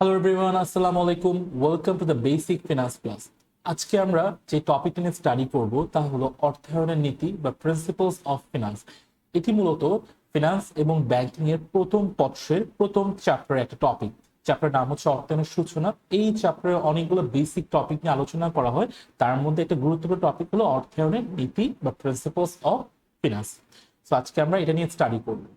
Hello everyone, আসসালামু আলাইকুম। Welcome to the basic finance class. আজকে আমরা যে টপিকটা নিয়ে স্টাডি করব তা হলো অর্থায়নের নীতি বা প্রিন্সিপালস অফ ফিনান্স। এটি মূলত ফিনান্স এবং ব্যাংকিং এর প্রথম পত্রের প্রথম চ্যাপ্টারের একটা টপিক। চ্যাপ্টার নাম হচ্ছে অর্থায়নের সূচনা। এই চ্যাপ্টারে অনেকগুলো বেসিক টপিক নিয়ে আলোচনা করা হয়। তার মধ্যে একটা গুরুত্বপূর্ণ টপিক হলো অর্থায়নের নীতি বা প্রিন্সিপালস অফ ফিনান্স। তো আজকে আমরা এটা নিয়ে স্টাডি করবো।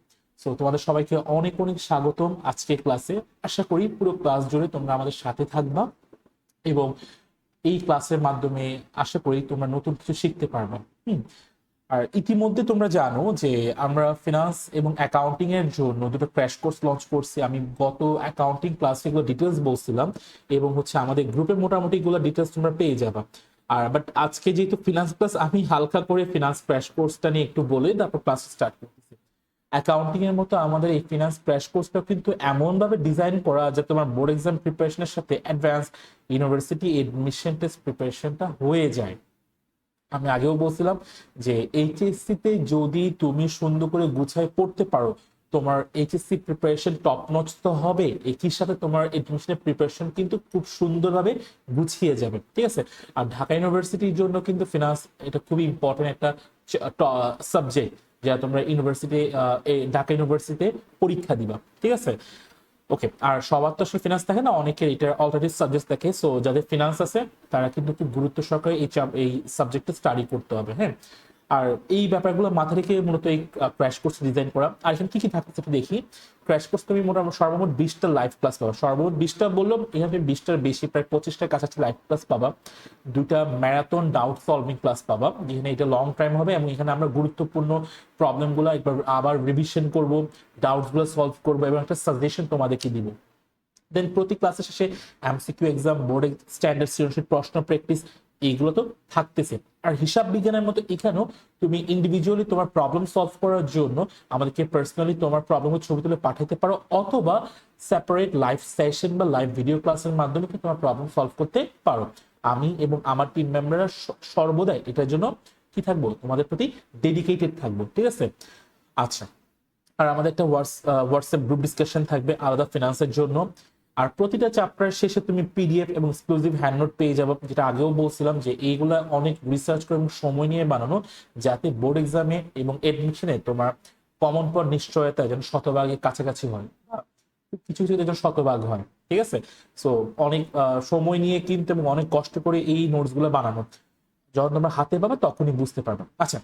সো তোমাদের সবাইকে অনেক অনেক স্বাগতম আজকের ক্লাসে। আশা করি পুরো ক্লাস জুড়ে তোমরা আমাদের সাথে থাকবা এবং এই ক্লাসের মাধ্যমে আশা করি তোমরা নতুন কিছু শিখতে পারবে। আর ইতিমধ্যে তোমরা জানো যে আমরা ফিনান্স এবং অ্যাকাউন্টিং এর জন্য দুটো ক্র্যাশ কোর্স লঞ্চ করছি। আমি গত অ্যাকাউন্টিং ক্লাসে এগুলো ডিটেলস বলছিলাম এবং আমাদের গ্রুপে মোটামুটি এগুলো ডিটেলস তোমরা পেয়ে যাবা। আর বাট আজকে যেহেতু ফিনান্স ক্লাস, আমি হালকা করে ফিনান্স ক্র্যাশ কোর্সটা নিয়ে একটু বলে তারপর ক্লাস স্টার্ট করতেছি। অ্যাকাউন্টিং এর মতো আমাদের এই ফিনান্স ক্র্যাশ কোর্সটা কিন্তু এমন ভাবে ডিজাইন করা যাতে তোমার বোর্ড এক্সাম প্রিপারেশনের সাথে অ্যাডভান্স ইউনিভার্সিটি এডমিশন টেস্ট প্রিপারেশনটা হয়ে যায়। আমি আগেও বলছিলাম যে এইচএসসি তে যদি তুমি সুন্দর করে গুছায় পড়তে পারো, তোমার এইচএসসি প্রিপারেশন টপ নচ তো হবে, একই সাথে তোমার এডমিশনের প্রিপারেশন কিন্তু খুব সুন্দরভাবে গুছিয়ে যাবে। ঠিক আছে। আর ঢাকা ইউনিভার্সিটির জন্য কিন্তু ফিনান্স এটা খুবই ইম্পর্টেন্ট একটা সাবজেক্ট, যা তোমরা ঢাকা ইউনিভার্সিটিতে পরীক্ষা দিবা। ঠিক আছে। ওকে। আর সবার তো আসলে ফিনান্স থাকে না, অনেকের এটা অল্টারনেটিভ সাবজেক্ট থাকে। সো যাদের ফিনান্স আছে তারা কিন্তু খুব গুরুত্ব সহকারে এই সাবজেক্টটা স্টাডি করতে হবে। হ্যাঁ। আর এই ব্যাপারগুলো মাথা রেখে মূলত এই ক্র্যাশ কোর্স ডিজাইন করা। আর এখানে কি কি থাকছে একটু দেখি। ক্র্যাশ কোর্স তুমি মোটামুটি সর্বমোট 20টা লাইভ ক্লাস পাবা। সর্বমোট 20টা বললাম, এখানে 20টার বেশি, প্রায় 25টার কাছাকাছি লাইভ ক্লাস পাবা। দুইটা ম্যারাথন ডাউট সলভিং ক্লাস পাবা, যেখানে এটা লং টাইম হবে এবং এখানে আমরা গুরুত্বপূর্ণ প্রবলেমগুলো একবার আবার রিভিশন করব, ডাউটসগুলো সলভ করবো এবং একটা সাজেশন তোমাদেরকে দিব। দেন প্রতি ক্লাসের শেষে এমসিকিউ এক্সাম, বোর্ডে স্ট্যান্ডার্ড সৃজনশীল প্রশ্ন প্র্যাকটিস, এইগুলো তো থাকতেছে। আর হিসাব বিজ্ঞানের মতো এখানেও তুমি ইন্ডিভিজুয়ালি তোমার প্রবলেম সলভ করার জন্য আমাদেরকে পার্সোনালি তোমার প্রবলেমের ছবি তুলে পাঠাতে পারো, অথবা সেপারেট লাইভ সেশন বা লাইভ ভিডিও ক্লাসের মাধ্যমে তোমার প্রবলেম সলভ করতে পারো। আমি এবং আমার টিম মেম্বাররা সর্বদাই এটার জন্য কি থাকবো, তোমাদের প্রতি ডেডিকেটেড থাকবো। ঠিক আছে। আচ্ছা। আর আমাদের একটা হোয়াটসঅ্যাপ গ্রুপ ডিসকাশন থাকবে আলাদা ফিনান্সের জন্য। আর প্রতিটা চ্যাপ্টার শেষে তুমি পিডিএফ এবং এক্সক্লুসিভ হ্যান্ডনোট পেয়ে যাবে, যেটা আগেও বলছিলাম যে এইগুলা অনেক রিসার্চ করে এবং সময় নিয়ে বানানো, যাতে বোর্ড এক্সামে এবং এডমিশনে তোমার কমন পর নিশ্চয়তা যেন শতভাগের কাছাকাছি হয়, কিছু কিছু যেন শতভাগ হয়। ঠিক আছে। সো অনেক সময় নিয়ে কিন্তু এবং অনেক কষ্ট করে এই নোটস গুলো বানানো, যখন তোমরা হাতে পাবে তখনই বুঝতে পারবে। আচ্ছা।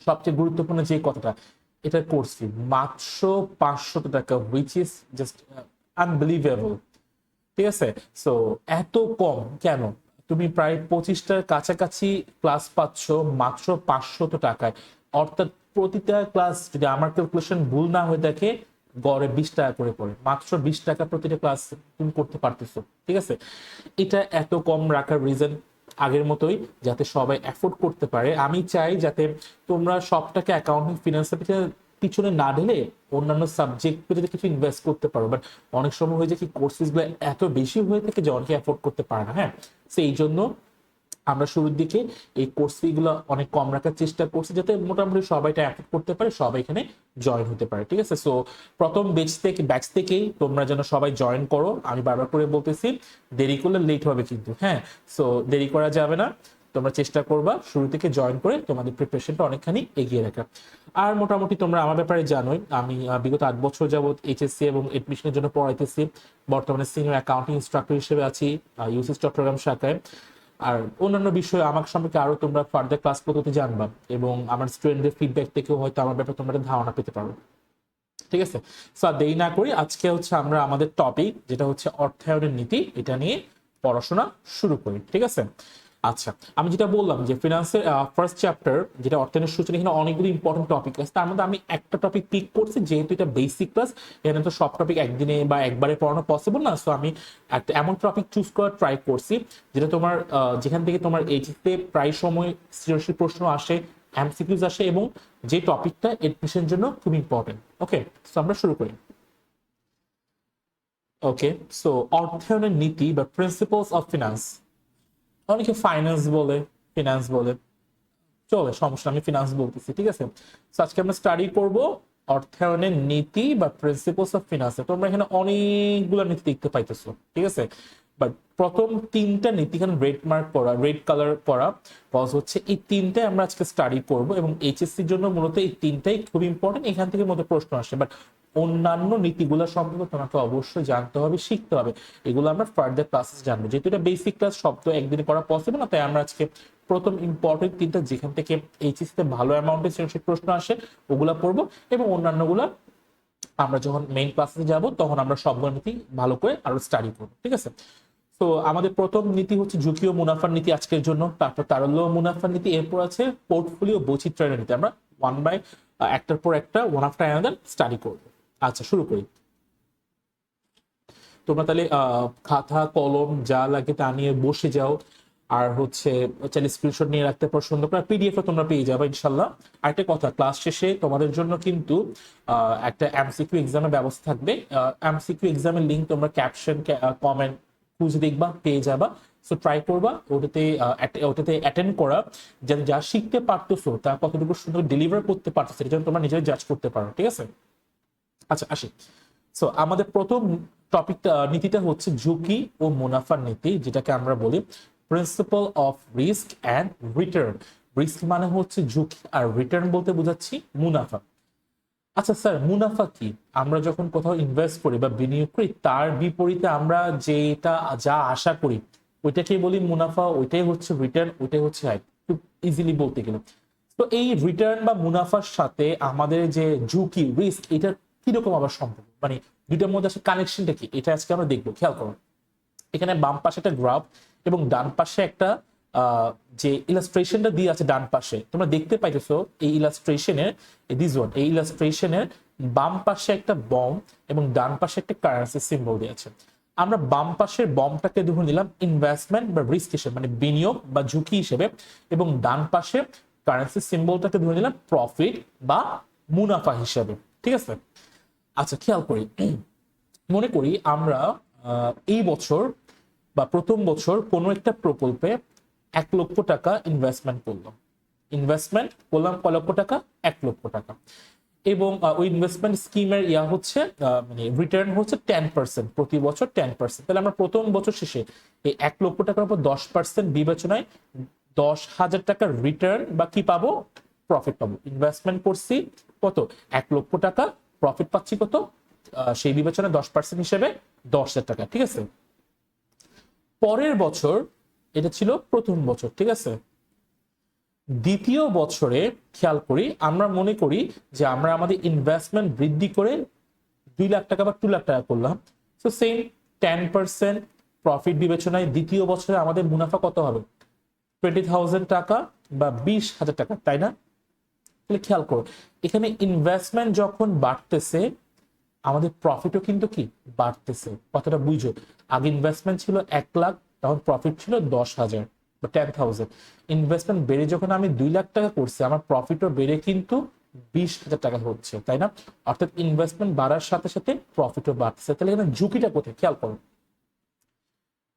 সবচেয়ে গুরুত্বপূর্ণ যে কথাটা, এটা করছি মাত্র 500 টাকা, হুইচ ইজ জাস্ট আনবিলিভেবল। ঠিক আছে। সো এত কম কেন? তুমি প্রায় 25টার কাছাকাছি ক্লাস পাচ্ছ মাত্র 500 টাকায়। অর্থাৎ প্রতিটা ক্লাস, যদি আমার ক্যালকুলেশন ভুল না হয়ে থাকে, গড়ে 20 টাকা করে পড়ে। মাত্র 20 টাকা প্রতিটা ক্লাস তুমি করতে পারতেছো। ঠিক আছে। এটা এত কম রাখার রিজন আগের মতোই, যাতে সবাই অ্যাফোর্ড করতে পারে। আমি চাই যাতে তোমরা সবটাকে অ্যাকাউন্টিং ফিনান্সের পিছনে না ঢেলে অন্যান্য সাবজেক্ট যদি কিছু ইনভেস্ট করতে পারো। বাট অনেক সময় হয়ে যায় কি, কোর্সেস গুলো এত বেশি হয়ে থাকে যে অনেকে অ্যাফোর্ড করতে পারে না। হ্যাঁ। সেই জন্য আমরা শুরুর দিকে এই কোর্স ফি গুলো অনেক কম রাখার চেষ্টা করছি, যাতে মোটামুটি সবাইটা অ্যাফোর্ড করতে পারে, সবাই এখানে জয়েন হতে পারে। ঠিক আছে। সো প্রথম ব্যাচ থেকেই তোমরা যেন সবাই জয়েন করো। আমি বারবার করে বলতেছি, দেরি করলে লেট হবে কিন্তু। হ্যাঁ। সো দেরি করা যাবে না, তোমরা চেষ্টা করবা শুরু থেকে জয়েন করে তোমাদের প্রিপারেশনটা অনেকখানি এগিয়ে রাখা। আর মোটামুটি তোমরা আমার ব্যাপারে জানোই, আমি বিগত 8 বছর যাবত এইচএসসি এবং এডমিশনের জন্য পড়াইতেছি। বর্তমানে সিনিয়র অ্যাকাউন্টিং ইনস্ট্রাক্টর হিসেবে আছি ইউসিস চট্টগ্রাম শাখায়। আর অন্যান্য বিষয়ে আমার সম্পর্কে আরো তোমরা ফার্দার ক্লাস পদ্ধতি জানবা এবং আমার স্টুডেন্টদের ফিডব্যাক থেকেও হয়তো আমার ব্যাপারে তোমরা একটা ধারণা পেতে পারো। ঠিক আছে। সো আর দেরি না করি, আজকে আমরা আমাদের টপিক যেটা হচ্ছে অর্থায়নের নীতি, এটা নিয়ে পড়াশোনা শুরু করি। ঠিক আছে। আচ্ছা। আমি যেটা বললাম যে ফিনান্সের ফার্স্ট চ্যাপ্টার যেটা অর্থায়নের সূচনা, এখানে অনেকগুলো ইম্পর্টেন্ট টপিক আছে। তার মধ্যে আমি একটা টপিক পিক করছি, যেহেতু এটা বেসিক ক্লাস, এখানে তো সব টপিক একদিনে বা একবারে পড়ানো পসিবল না। সো আমি একটা এমন টপিক চুজ করার ট্রাই করছি যেটা তোমার যেখান থেকে তোমার এইচএসসিতে প্রায় সময় সৃজনশীল প্রশ্ন আসে, এমসিকিউজ আসে এবং যে টপিকটা এডমিশনের জন্য খুব ইম্পর্টেন্ট। ওকে। সো আমরা শুরু করি। ওকে। সো অর্থায়নের নীতি বা প্রিন্সিপালস অফ ফিনান্স, অনেকে ফাইন্যান্স বলে, ফিনান্স বলে, চলে সমস্যা, আমি ফিনান্স বলতেছি। ঠিক আছে। তো আজকে আমরা স্টাডি করব অর্থায়নের নীতি বা প্রিন্সিপলস অফ ফিনান্স। তোমরা এখানে অনেকগুলো নীতি দেখতে পাইতেছো, ঠিক আছে? বাট প্রথম তিনটা নীতি এখানে রেড মার্ক করা, রেড কালার করা, কজ হচ্ছে এই তিনটাই আমরা আজকে স্টাডি করব এবং এইচএসসির জন্য মূলত এই তিনটাই খুব ইম্পর্টেন্ট, এখান থেকে মধ্যে প্রশ্ন আসে। বাট অন্যান্য নীতিগুলো সম্পর্কে তোমাকে অবশ্যই জানতে হবে, শিখতে হবে। এগুলো আমরা ফার্দার ক্লাসেস জানবো, যেহেতু এটা বেসিক ক্লাস, সব তো একদিনে করা পসিবল না, তাই আমরা আজকে প্রথম ইম্পর্টেন্ট তিনটা যেখান থেকে এইচএসসিতে ভালো অ্যামাউন্টের সৃজনশীল প্রশ্ন আসে ওগুলা পড়বো, এবং অন্যান্যগুলা আমরা যখন মেইন ক্লাসে যাব তখন আমরা সবগুলো নীতি ভালো করে আরো স্টাডি করবো, ঠিক আছে? তো আমাদের প্রথম নীতি হচ্ছে ঝুঁকি ও মুনাফার নীতি আজকের জন্য, তারপর তারল্য ও মুনাফার নীতি, এরপর আছে পোর্টফোলিও বৈচিত্র্যের নীতি। আমরা ওয়ান বাই একটার পর একটা, ওয়ান আফটার অ্যানাদার স্টাডি করবো। আচ্ছা, শুরু করি। তোমরা তাহলে খাতা কলম যা লাগে তা নিয়ে বসে যাও, আর হচ্ছে চাইলে স্ক্রিনশট নিয়ে রাখতে পারো, সুন্দর করে পিডিএফ তোমরা পেয়ে যাবে ইনশাল্লাহ। আরেকটা কথা, ক্লাস শেষে তোমাদের জন্য কিন্তু একটা এমসিকিউ এক্সামের ব্যবস্থা থাকবে। এমসিকিউ এক্সামের লিঙ্ক তোমরা ক্যাপশন কমেন্ট খুঁজে দেখবা, পেয়ে যাবা। সো ট্রাই করবা ওটাতে অ্যাটেন্ড করা, যাতে যা শিখতে পারতেছো তা কতটুকু সুন্দর ডেলিভার করতে পারতেছো এটা যেন তোমরা নিজেরাই জাজ করতে পারো, ঠিক আছে? আচ্ছা, আসি। সো আমাদের প্রথম টপিকটা, নীতিটা হচ্ছে ঝুঁকি ও মুনাফার নীতি, যেটাকে আমরা বলি principal of risk and return. Risk মানে হচ্ছে ঝুঁকি, আর রিটার্ন বলতে বোঝাচ্ছি মুনাফা। আচ্ছা স্যার, মুনাফা কি? আমরা যখন কোথাও ইনভেস্ট করি বা বিনিয়োগ করি, তার বিপরীতে আমরা যেটা যা আশা করি ওইটাকেই বলি মুনাফা, ওইটাই হচ্ছে রিটার্ন, ওইটাই হচ্ছে আয়, খুব ইজিলি বলতে গেলে। তো এই রিটার্ন বা মুনাফার সাথে আমাদের যে ঝুঁকি, রিস্ক, এটা কিরকম আবার সম্পর্ক, মানে দুইটার মধ্যে আসলে কানেকশনটা কি, এটা আজকে আমরা দেখবো। খেয়াল করো, এখানে বাম পাশে একটা গ্রাফ এবং ডান পাশে একটা যে ইলাস্ট্রেশনটা দিয়ে আছে ডান পাশে, তোমরা দেখতে পাইতেছো এই ইলাস্ট্রেশনের, এই ইলাস্ট্রেশনের বাম পাশে একটা বম এবং ডান পাশে একটা কারেন্সি সিম্বল দিয়ে আছে। আমরা বাম পাশের বমটাকে ধরে নিলাম ইনভেস্টমেন্ট বা রিস্ক হিসেবে, মানে বিনিয়োগ বা ঝুঁকি হিসেবে, এবং ডান পাশে কারেন্সি সিম্বলটাকে ধরে নিলাম প্রফিট বা মুনাফা হিসেবে, ঠিক আছে? আচ্ছা, খেয়াল করি, মনে করি আমরা এই বছর বা প্রথম বছর কোনো একটা প্রকল্পে 1,00,000 টাকা ইনভেস্টমেন্ট করলাম কয় লক্ষ টাকা? 1,00,000 টাকা। এবং ওই ইনভেস্টমেন্ট স্কিমের হচ্ছে মানে রিটার্ন হচ্ছে 10%, প্রতি বছর 10%। তাহলে আমরা প্রথম বছর শেষে এই 1,00,000 টাকার উপর 10% বিবেচনায় 10,000 টাকার রিটার্ন বা কি পাবো? প্রফিট পাবো। ইনভেস্টমেন্ট করছি কত? 1,00,000 টাকা, প্রফিট পাচ্ছি কত? সেই বিবেচনায় 10% হিসেবে 10,000 টাকা, ঠিক আছে? পরের বছর, এটা ছিল প্রথম বছর, ঠিক আছে? দ্বিতীয় বছরে খেয়াল করি, আমরা মনে করি যে আমরা আমাদের ইনভেস্টমেন্ট বৃদ্ধি করে 2,00,000 টাকা বা 2,00,000 টাকা করলাম। সো সেম 10% প্রফিট বিবেচনায় দ্বিতীয় বছরে আমাদের মুনাফা কত হবে? 20,000 টাকা বা 20,000 টাকা, তাই না? তাহলে খেয়াল করো, এখানে ইনভেস্টমেন্ট যখন বাড়তেছে আমাদের প্রফিটও কিন্তু কি বাড়তেছে। কথাটা বুঝো, আগে ইনভেস্টমেন্ট ছিল 1,00,000, তখন প্রফিট ছিল 10,000 বা 10,000। ইনভেস্টমেন্ট বেড়ে যখন আমি 2,00,000 টাকা করছি, আমার প্রফিটও বেড়ে কিন্তু 20,000 টাকা হচ্ছে, তাই না? অর্থাৎ ইনভেস্টমেন্ট বাড়ার সাথে সাথে প্রফিটও বাড়তেছে। তাহলে এখানে ঝুঁকিটা কোথায়? খেয়াল করো,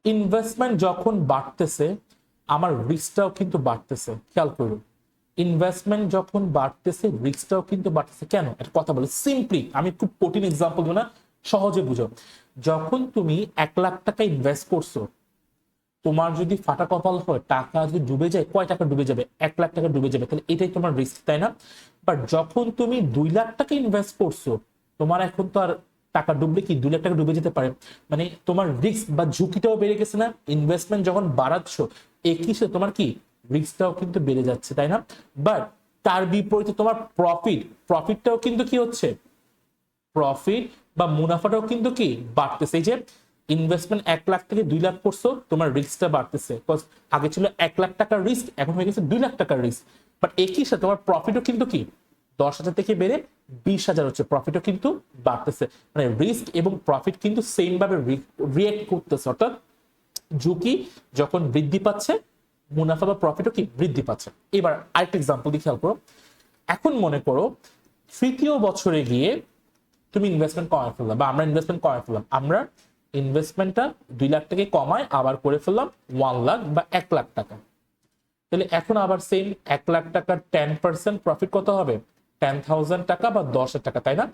ইনভেস্টমেন্ট যখন বাড়তেছে আমার রিস্কটাও কিন্তু বাড়তেছে। খেয়াল করো, ইনভেস্টমেন্ট যখন বাড়তেছে রিস্কটাও কিন্তু বাড়তেছে। কেন? একটা কথা বলে সিম্পলি, আমি খুব কঠিন এক্সাম্পল দেব না, সহজে বুঝো। যখন তুমি 1,00,000 টাকা ইনভেস্ট করছো, তোমার যদি ফাটা কপাল হয়, টাকা যদি ডুবে যায়, কয় টাকা ডুবে যাবে? 1,00,000 টাকা ডুবে যাবে। তাহলে এটাই তোমার রিস্ক, তাই না? বাট যখন তুমি 2,00,000 টাকা ইনভেস্ট করছো, তোমার এখন তো আর টাকা ডুবলে কি 2,00,000 টাকা ডুবে যেতে পারে, মানে তোমার রিস্ক বা ঝুঁকিটাও বেড়ে গেছে না? ইনভেস্টমেন্ট যখন বাড়াচ্ছ একই সাথে তোমার কি রিস্কটাও কিন্তু বেড়ে যাচ্ছে, তাই না? বাট তার বিপরীতে তোমার প্রফিটটাও কিন্তু কি হচ্ছে? প্রফিট বা মুনাফাটাও কিন্তু কি বাড়তেছে। এই যে ইনভেস্টমেন্ট 1,00,000 থেকে 2,00,000 করছো, তোমার রিস্কটা বাড়তেছে। আগে ছিল 1,00,000 টাকার রিস্ক, এখন হয়ে গেছে 2,00,000 টাকার রিস্ক। বাট একই সাথে তোমার প্রফিটও কিন্তু কি 10,000 থেকে বেড়ে 20,000 হচ্ছে, প্রফিটও কিন্তু বাড়তেছে। মানে রিস্ক এবং প্রফিট কিন্তু সেম ভাবে রিয়েক্ট করতেছে। অর্থাৎ ঝুঁকি যখন বৃদ্ধি পাচ্ছে, মুনাফা বা প্রফিটও কি বৃদ্ধি পাচ্ছে। এবার আরেকটা এক্সাম্পল দিয়ে খেয়াল করো, এখন মনে করো তৃতীয় বছরে গিয়ে তুমি ইনভেস্টমেন্ট কমায় ফেললাম, বা আমরা ইনভেস্টমেন্ট কমায় ফেললাম, আমরা ইনভেস্টমেন্টটা 2,00,000 টাকা কমায় আবার করে ফেললাম 1,00,000 বা 1,00,000 টাকা। তাহলে এখন আবার সেম 1,00,000 টাকার 10% প্রফিট কত হবে? 10,000 টাকা বা 10,000 টাকা, তাই না?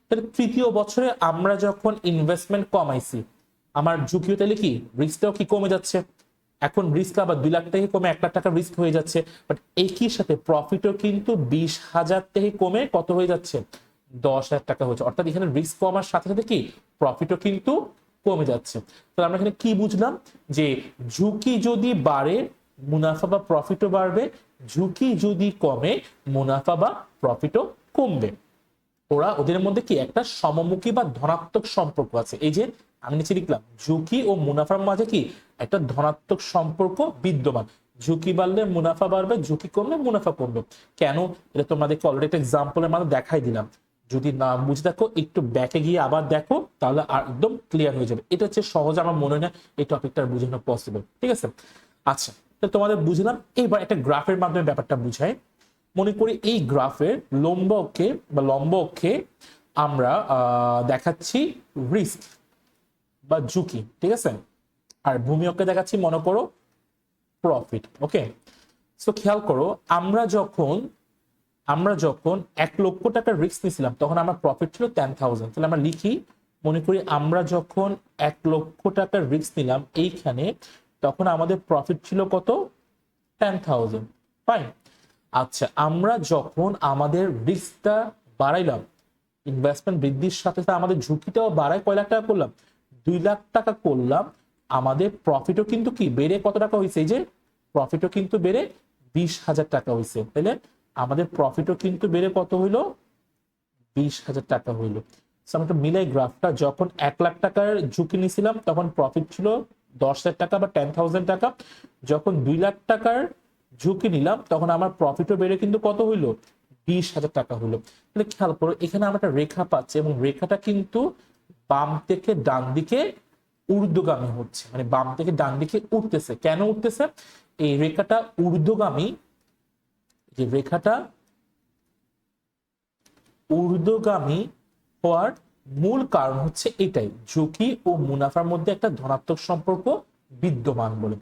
তাহলে তৃতীয় বছরে আমরা যখন ইনভেস্টমেন্ট কমাইছি, আমার ঝুঁকিও তাহলে কি রিস্কটাও কি কমে যাচ্ছে। এখন রিস্ক আবার 2 লাখ থেকে কমে 1 লাখ টাকা রিস্ক হয়ে যাচ্ছে, বাট একই সাথে প্রফিটও কিন্তু 20,000 থেকে কমে কত হয়ে যাচ্ছে, 10,000 টাকা হচ্ছে। অর্থাৎ এখানে রিস্ক কমার সাথে সাথে কি প্রফিটও কিন্তু কমে যাচ্ছে। তাহলে আমরা এখানে কি বুঝলাম, যে ঝুঁকি যদি বাড়ে মুনাফা বা প্রফিটও বাড়বে, ঝুঁকি যদি কমে মুনাফা বা প্রফিটও কমবে। ওদের মধ্যে কি একটা সমমুখী বা ধনাত্মক সম্পর্ক আছে। এই যে আমি নিচে লিখলাম, ঝুঁকি ও মুনাফার মাঝে কি একটা ধনাত্মক সম্পর্ক বিদ্যমান। ঝুঁকি বাড়লে মুনাফা বাড়বে, ঝুঁকি কমলে মুনাফা কমবে। কেন, এটা তোমাদেরকে অলরেডি একটা এক্সাম্পলের মাধ্যমে দেখাই দিলাম। যদি না বুঝে দেখো, একটু ব্যাকে গিয়ে আবার দেখো, তাহলে আর একদম ক্লিয়ার হয়ে যাবে। এটা হচ্ছে সহজ, আমার মনে হয় না এই টপিকটা বোঝানো পসিবল। ঠিক আছে, আচ্ছা, তো তোমাদের বুঝলাম। এইবার একটা গ্রাফের মাধ্যমে ব্যাপারটা বুঝাই। মনে করি এই গ্রাফের লম্ব অক্ষে আমরা দেখাচ্ছি রিস্ক বা ঝুঁকি, ঠিক আছে, আর ভূমি অক্ষে দেখাচ্ছি মনে করো প্রফিট। ওকে, সো খেয়াল করো, আমরা যখন 1,00,000 টাকার রিস্ক নিয়েছিলাম তখন আমার প্রফিট ছিল 10,000। তাহলে আমরা লিখি, মনে করি আমরা যখন 1,00,000 টাকার রিস্ক নিলাম এইখানে, তখন আমাদের প্রফিট ছিল কত, 10,000। ফাইন। আচ্ছা, আমরা যখন আমাদের রিস্কটা বাড়াইলাম, ইনভেস্টমেন্ট বৃদ্ধির সাথে সাথে আমাদের ঝুঁকিটাও বাড়ায়, কয় লাখ টাকা করলাম, 2 লাখ টাকা করলাম। আমাদের প্রফিটও কিন্তু কি বেড়ে কত টাকা হয়েছে, এই যে প্রফিটও কিন্তু বেড়ে 20,000 টাকা হয়েছে। তাহলে আমাদের প্রফিটও কিন্তু বেড়ে কত হইলো, 20,000 টাকা হইলো। আমরা একটু মিলাই গ্রাফটা, যখন 1 লাখ টাকার ঝুঁকি নিয়েছিলাম তখন প্রফিট ছিল 10,000 টাকা বা 10,000 টাকা। যখন 2 লাখ টাকার ঝুঁকি নিলাম তখন আমার প্রফিটও বেড়ে কিন্তু কত হইলো, 20,000 টাকা হইলো। তাহলে খেয়াল করো, এখানে আমরা একটা রেখা পাচ্ছি এবং রেখাটা কিন্তু বাম থেকে ডান দিকে ঊর্ধ্বগামী হচ্ছে, মানে বাম থেকে ডান দিকে উঠতেছে। কেন উঠতেছে, এই রেখাটা ঊর্ধ্বগামী, যে রেখাটা ঊর্ধ্বগামী হওয়ার মূল কারণ হচ্ছে এটাই, ঝুঁকি ও মুনাফার মধ্যে একটা ধনাত্মক সম্পর্ক বিদ্যমান বলে।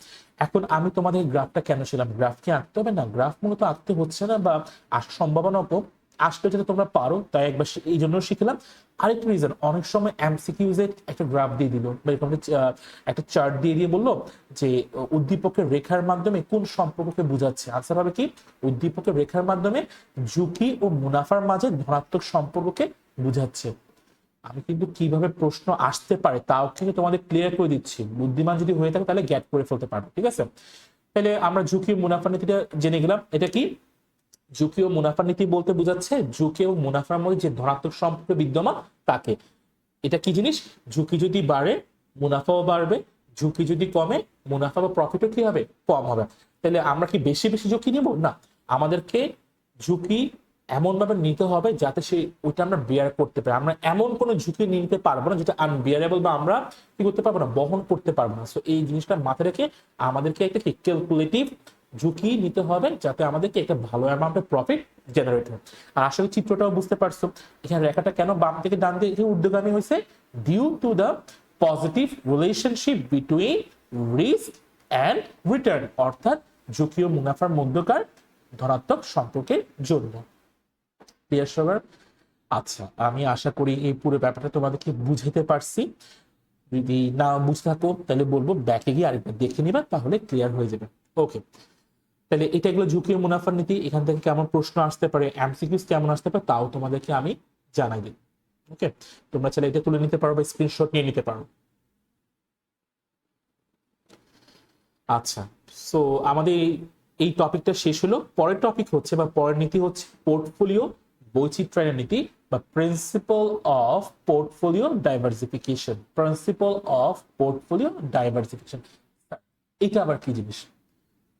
এখন আমি তোমাদের গ্রাফটা কেন ছিলাম, গ্রাফ কি আঁকতে হবে না, গ্রাফ মূলত আঁকতে হচ্ছে না বা আসার সম্ভাবনা কম, আসলে যদি তোমরা পারো তাই একবার এই জন্য শিখলাম। আরেকটা রিজন, অনেক সময় এমসিকিউজ এ একটা গ্রাফ দিয়ে দিল বা এরকম একটা চার্ট দিয়ে বললো যে উদ্দীপকের রেখার মাধ্যমে কোন সম্পর্ককে বোঝাচ্ছে। আনসার হবে কি, উদ্দীপকের রেখার মাধ্যমে ঝুঁকি ও মুনাফার মাঝে ধনাত্মক সম্পর্ককে বুঝাচ্ছে। আমি কিন্তু কিভাবে প্রশ্ন আসতে পারে তাও থেকে তোমাদের ক্লিয়ার করে দিচ্ছি, বুদ্ধিমান যদি হয়ে থাকে তাহলে গ্যাট করে ফেলতে পারবে। ঠিক আছে, তাহলে আমরা ঝুঁকি ও মুনাফার নীতিটা জেনে গেলাম। এটা কি, ঝুঁকি ও মুনাফার নীতি বলতে বোঝাচ্ছে ঝুঁকি ও মুনাফার মধ্যে যে ধনাত্মক সম্পর্ক বিদ্যমান তাকে। এটা কি জিনিস, ঝুঁকি যদি বাড়ে মুনাফাও বাড়বে, ঝুঁকি যদি কমে মুনাফা বা প্রফিটও কি হবে, কম হবে। তাহলে আমরা কি বেশি বেশি ঝুঁকি নিব না, আমাদেরকে ঝুঁকি এমন ভাবে নিতে হবে যাতে ওইটা আমরা বেয়ার করতে পারি। আমরা এমন কোনো ঝুঁকি নিতে পারবো না যেটা আনবিয়ারেবল বা আমরা কি করতে পারবো না, বহন করতে পারবো না। সো এই জিনিসটা মাথায় রেখে আমাদেরকে একটা কি ক্যালকুলেটিভ ঝুঁকি নিতে হবে যাতে আমাদেরকে একটা ভালো অ্যামাউন্টের প্রফিট জেনারেট হয়। আর আসলে চিত্রটাও বুঝতে পারছো, এখানে রেখাটা কেন বাম থেকে ডান দিকে ঊর্ধ্বগামী হয়েছে, due to the positive relationship between risk and return, অর্থাৎ ঝুঁকি ও মুনাফার মধ্যকার ধনাত্মক সম্পর্কের জন্য। ক্লিয়ার সবার? আচ্ছা, আমি আশা করি এই পুরো ব্যাপারটা তোমাদেরকে বুঝাতে পারছি। যদি না বুঝতে থাকো তাহলে বলবো ব্যাকে গিয়ে আরেকবার দেখে নিবা, তাহলে ক্লিয়ার হয়ে যাবে। ওকে, তাহলে এটা এগুলো ঝুঁকি ও মুনাফার নীতি। এখান থেকে কেমন প্রশ্ন আসতে পারে, এমসিকিউস কেমন আসতে পারে তাও তোমাদেরকে আমি জানাই দিই। ওকে, তোমরা চাইলে এটা তুলে নিতে পারো বা স্ক্রিনশট নিয়ে নিতে পারো। আচ্ছা, সো আমাদের এই টপিকটা শেষ হলো। পরের টপিক হচ্ছে বা পরের নীতি হচ্ছে পোর্টফোলিও বৈচিত্র্যায়ন নীতি বা principal of portfolio diversification. Principal of portfolio diversification, এটা আবার কি জিনিস,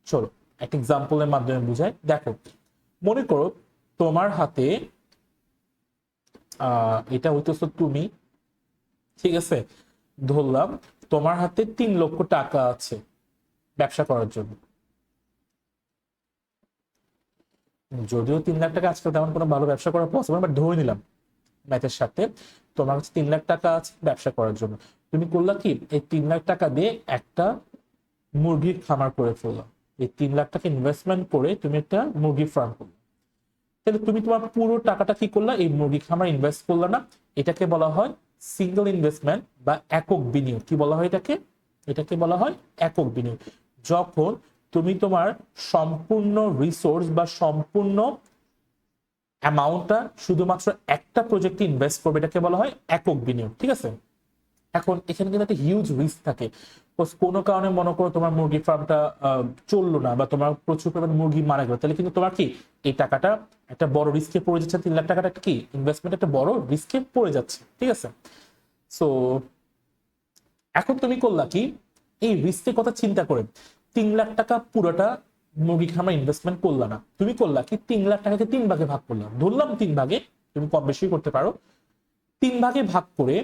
চলো একটা এক্সাম্পলের মাধ্যমে বুঝাই। দেখো, মনে করো তোমার হাতে এটা হইতেছো তুমি, ঠিক আছে, ধরলাম তোমার হাতে 3 লক্ষ টাকা আছে ব্যবসা করার জন্য। যদিও 3 লাখ টাকা আজকাল তেমন কোনো ভালো ব্যবসা করা পসিবল, বাট ধরে নিলাম ম্যাথের সাথে তোমার কাছে 3 লাখ টাকা আছে ব্যবসা করার জন্য। তুমি করলা কি, এই 3 লাখ টাকা দিয়ে একটা মুরগির খামার করে ফেললাম। এই 3 লাখ টাকা ইনভেস্টমেন্ট করে তুমি একটা মুরগি ফার্ম করলে। তাহলে তুমি তোমার পুরো টাকাটা কি করলা, এই মুরগি খামার ইনভেস্ট করলা না, এটাকে বলা হয় সিঙ্গেল ইনভেস্টমেন্ট বা একক বিনিয়োগ। কি বলা হয় এটাকে? এটাকে বলা হয় একক বিনিয়োগ। যখন তুমি তোমার সম্পূর্ণ রিসোর্স বা সম্পূর্ণ অ্যামাউন্টটা শুধুমাত্র একটা প্রজেক্টে ইনভেস্ট করবে, এটাকে বলা হয় একক বিনিয়োগ। ঠিক আছে? এখন এখানে কিন্তু একটা হিউজ রিস্ক থাকে। কোনো কারণে মনে করো তোমার মুরগি ফার্মটা চললো না বা তোমার প্রচুর পরিমাণে মুরগি মারা গেল, তাহলে কিন্তু তোমার কি এই টাকাটা একটা বড় রিস্কে পড়ে যাচ্ছে। 3 লাখ টাকাটা কি ইনভেস্টমেন্ট একটা বড় রিস্কে পড়ে যাচ্ছে। ঠিক আছে? সো এখন তুমি করলা কি, এই রিস্কের কথা চিন্তা করে 3 লাখ টাকা পুরোটা মুরগি খামার ইনভেস্টমেন্ট করলা না, তুমি করলা কি 3 লাখ টাকাকে 3 ভাগে ভাগ করলাম, ধরলাম 3 ভাগে, তুমি কম বেশি করতে পারো। 3 ভাগে ভাগ করে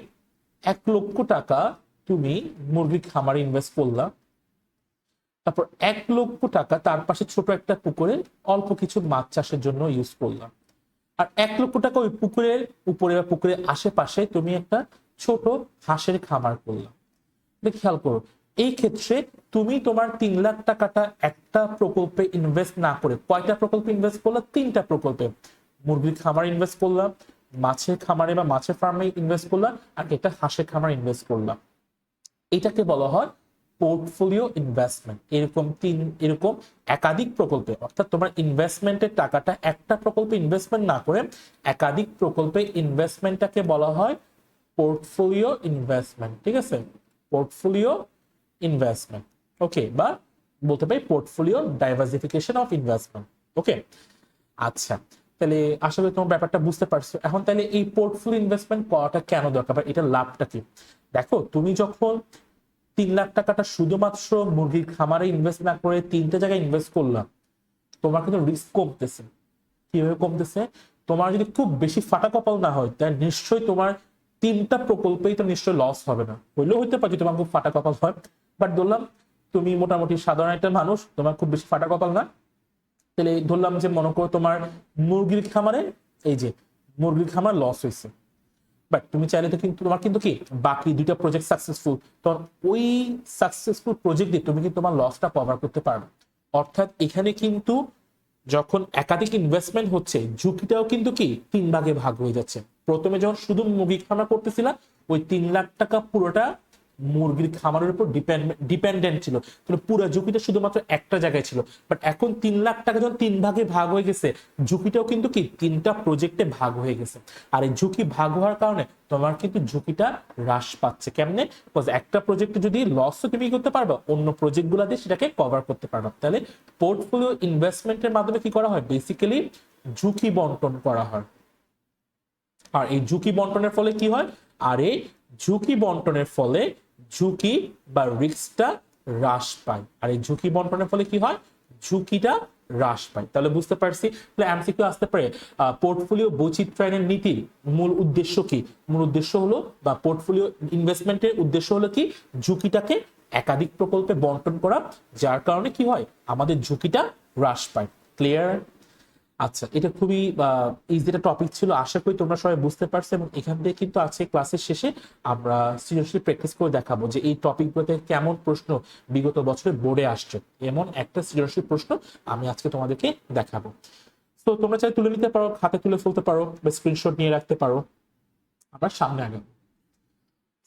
1 লক্ষ টাকা তুমি মুরগির খামারে ইনভেস্ট করলা। তারপর 1 লক্ষ টাকা তার পাশে ছোট একটা পুকুরে অল্প কিছু মাছ চাষের জন্য ইউজ করলাম। আর 1 লক্ষ টাকা ওই পুকুরের উপরে বা পুকুরের আশেপাশে তুমি একটা ছোট হাঁসের খামার করলাম। খেয়াল করো, এই ক্ষেত্রে তুমি তোমার 3 লাখ টাকাটা একটা প্রকল্পে ইনভেস্ট না করে কয়টা প্রকল্পে ইনভেস্ট করলা? 3টা প্রকল্পে। মুরগির খামার ইনভেস্ট করলাম, মাছের খামারে বা মাছের ফার্মে ইনভেস্ট করলাম, আর এটা হাঁসের খামার ইনভেস্ট করলাম। এটাকে বলা হয় পোর্টফোলিও ইনভেস্টমেন্ট। এরকম একাধিক প্রকল্পে, অর্থাৎ তোমার ইনভেস্টমেন্টের টাকাটা একটা প্রকল্পে ইনভেস্টমেন্ট না করে একাধিক প্রকল্পে ইনভেস্টমেন্টটাকে বলা হয় পোর্টফোলিও ইনভেস্টমেন্ট। ঠিক আছে? Portfolio investment. ওকে, বা বলতে পারি পোর্টফোলিও ডাইভার্সিফিকেশন অফ ইনভেস্টমেন্ট। ওকে, আচ্ছা, তাহলে আশা করি তোমার ব্যাপারটা বুঝতে পারছো। এখন তাহলে এই পোর্টফোলিও ইনভেস্টমেন্ট করাটা কেন দরকার বা এটার লাভটা কি? দেখো, তুমি যখন 3 লাখ টাকাটা শুধুমাত্র মুরগির খামারে ইনভেস্ট না করে 3টে জায়গায় ইনভেস্ট করলাম, তোমার কিন্তু রিস্ক কমতেছে। কিভাবে কমতেছে? তোমার যদি খুব বেশি ফাটা কপাল না হয়, তাহলে নিশ্চয়ই তোমার 3টা প্রকল্পেই তো নিশ্চয়ই লস হবে না। হইলেও হইতে পারে তোমার খুব ফাটা কপাল হয়, বাট ধরলাম তুমি মোটামুটি সাধারণ একটা মানুষ, তোমার খুব বেশি ফাটা কপাল না। তাহলে ধরলাম যে মনে করো তোমার মুরগির খামারে, এই যে মুরগির খামার লস হয়েছে, বাট তুমি চাইলে তো কিন্তু তোমার কিন্তু কি বাকি 2টা প্রজেক্ট সাকসেসফুল, তো ওই সাকসেসফুল প্রজেক্ট দিয়ে তুমি কিন্তু তোমার লসটা কভার করতে পারবে। অর্থাৎ এখানে কিন্তু যখন একাধিক ইনভেস্টমেন্ট হচ্ছে, ঝুঁকিটাও কিন্তু কি 3 ভাগে ভাগ হয়ে যাচ্ছে। প্রথমে যখন শুধু মুরগি খামার করতেছিলা, ওই 3 লাখ টাকা পুরোটা মুরগির খামারের উপর ডিপেন্ডেন্ট ছিল, পুরো ঝুঁকিটা শুধুমাত্র একটা জায়গায় ছিল। বাট এখন 3 লাখ টাকা যখন 3 ভাগে ভাগ হয়ে গেছে, ঝুঁকিটাও কিন্তু কি 3টা প্রজেক্টে ভাগ হয়ে গেছে। আর এই ঝুঁকি ভাগ হওয়ার কারণে তোমার কিন্তু ঝুঁকিটা হ্রাস পাচ্ছে। কেমনে? একটা প্রজেক্টে যদি লস তুমি করতে পারবা, অন্য প্রজেক্ট গুলা দিয়ে সেটাকে কভার করতে পারবা। তাহলে পোর্টফোলিও ইনভেস্টমেন্টের মাধ্যমে কি করা হয়? বেসিক্যালি ঝুঁকি বন্টন করা হয়। আর এই ঝুঁকি বন্টনের ফলে কি হয়? আর এই ঝুঁকি বন্টনের ফলে ঝুঁকি বা রিস্কটা হ্রাস পায়। আর এই ঝুঁকি বন্টনের ফলে কি হয়? ঝুঁকিটা হ্রাস পায়। তাহলে বুঝতে পারছি। তাহলে এমসিকিউ আসতে পারে, পোর্টফোলিও বৈচিত্র্যায়নের নীতির মূল উদ্দেশ্য কি? মূল উদ্দেশ্য হলো, বা পোর্টফোলিও ইনভেস্টমেন্টের উদ্দেশ্য হলো কি? ঝুঁকিটাকে একাধিক প্রকল্পে বন্টন করা, যার কারণে কি হয়? আমাদের ঝুঁকিটা হ্রাস পায়। ক্লিয়ার? আচ্ছা, এটা খুবই ইজি একটা টপিক ছিল, আশা করি তোমরা সবাই বুঝতে পারছো। এবং এখান থেকে কিন্তু আছে ক্লাসের শেষে আমরা সিরিয়াসলি প্র্যাকটিস করে দেখাবো যে এই টপিকগুলোতে কেমন প্রশ্ন বিগত বছরে বোর্ডে আসছে, এমন একটা সিরিয়াসলি প্রশ্ন আমি আজকে তোমাদেরকে দেখাবো। তো তোমরা চাই তুলে নিতে পারো, খাতে তুলে ফেলতে পারো বা স্ক্রিনশট নিয়ে রাখতে পারো। আমরা সামনে আগাবো।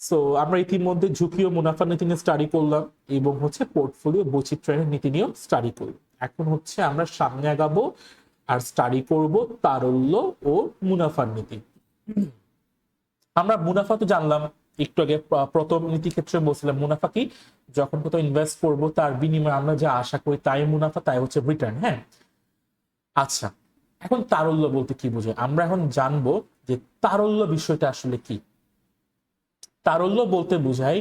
সো আমরা ইতিমধ্যে ঝুঁকি ও মুনাফার নীতি নিয়ে স্টাডি করলাম এবং হচ্ছে পোর্টফোলিও বৈচিত্র্যের নীতি নিয়েও স্টাডি করলাম। এখন হচ্ছে আমরা সামনে আগাবো আর স্টাডি করব তারল্য ও মুনাফার নীতি। আমরা মুনাফা তো জানলাম একটু আগে, প্রথম নীতি ক্ষেত্রে বলছিলাম মুনাফা কি? যখন কোথাও ইনভেস্ট করব তার বিনিময়ে আমরা যা আশা করি তাই মুনাফা, তাই হচ্ছে রিটার্ন। হ্যাঁ, আচ্ছা, এখন তারল্য বলতে কি বোঝায় আমরা এখন জানবো যে তারল্য বিষয়টা আসলে কি। তারল্য বলতে বোঝায়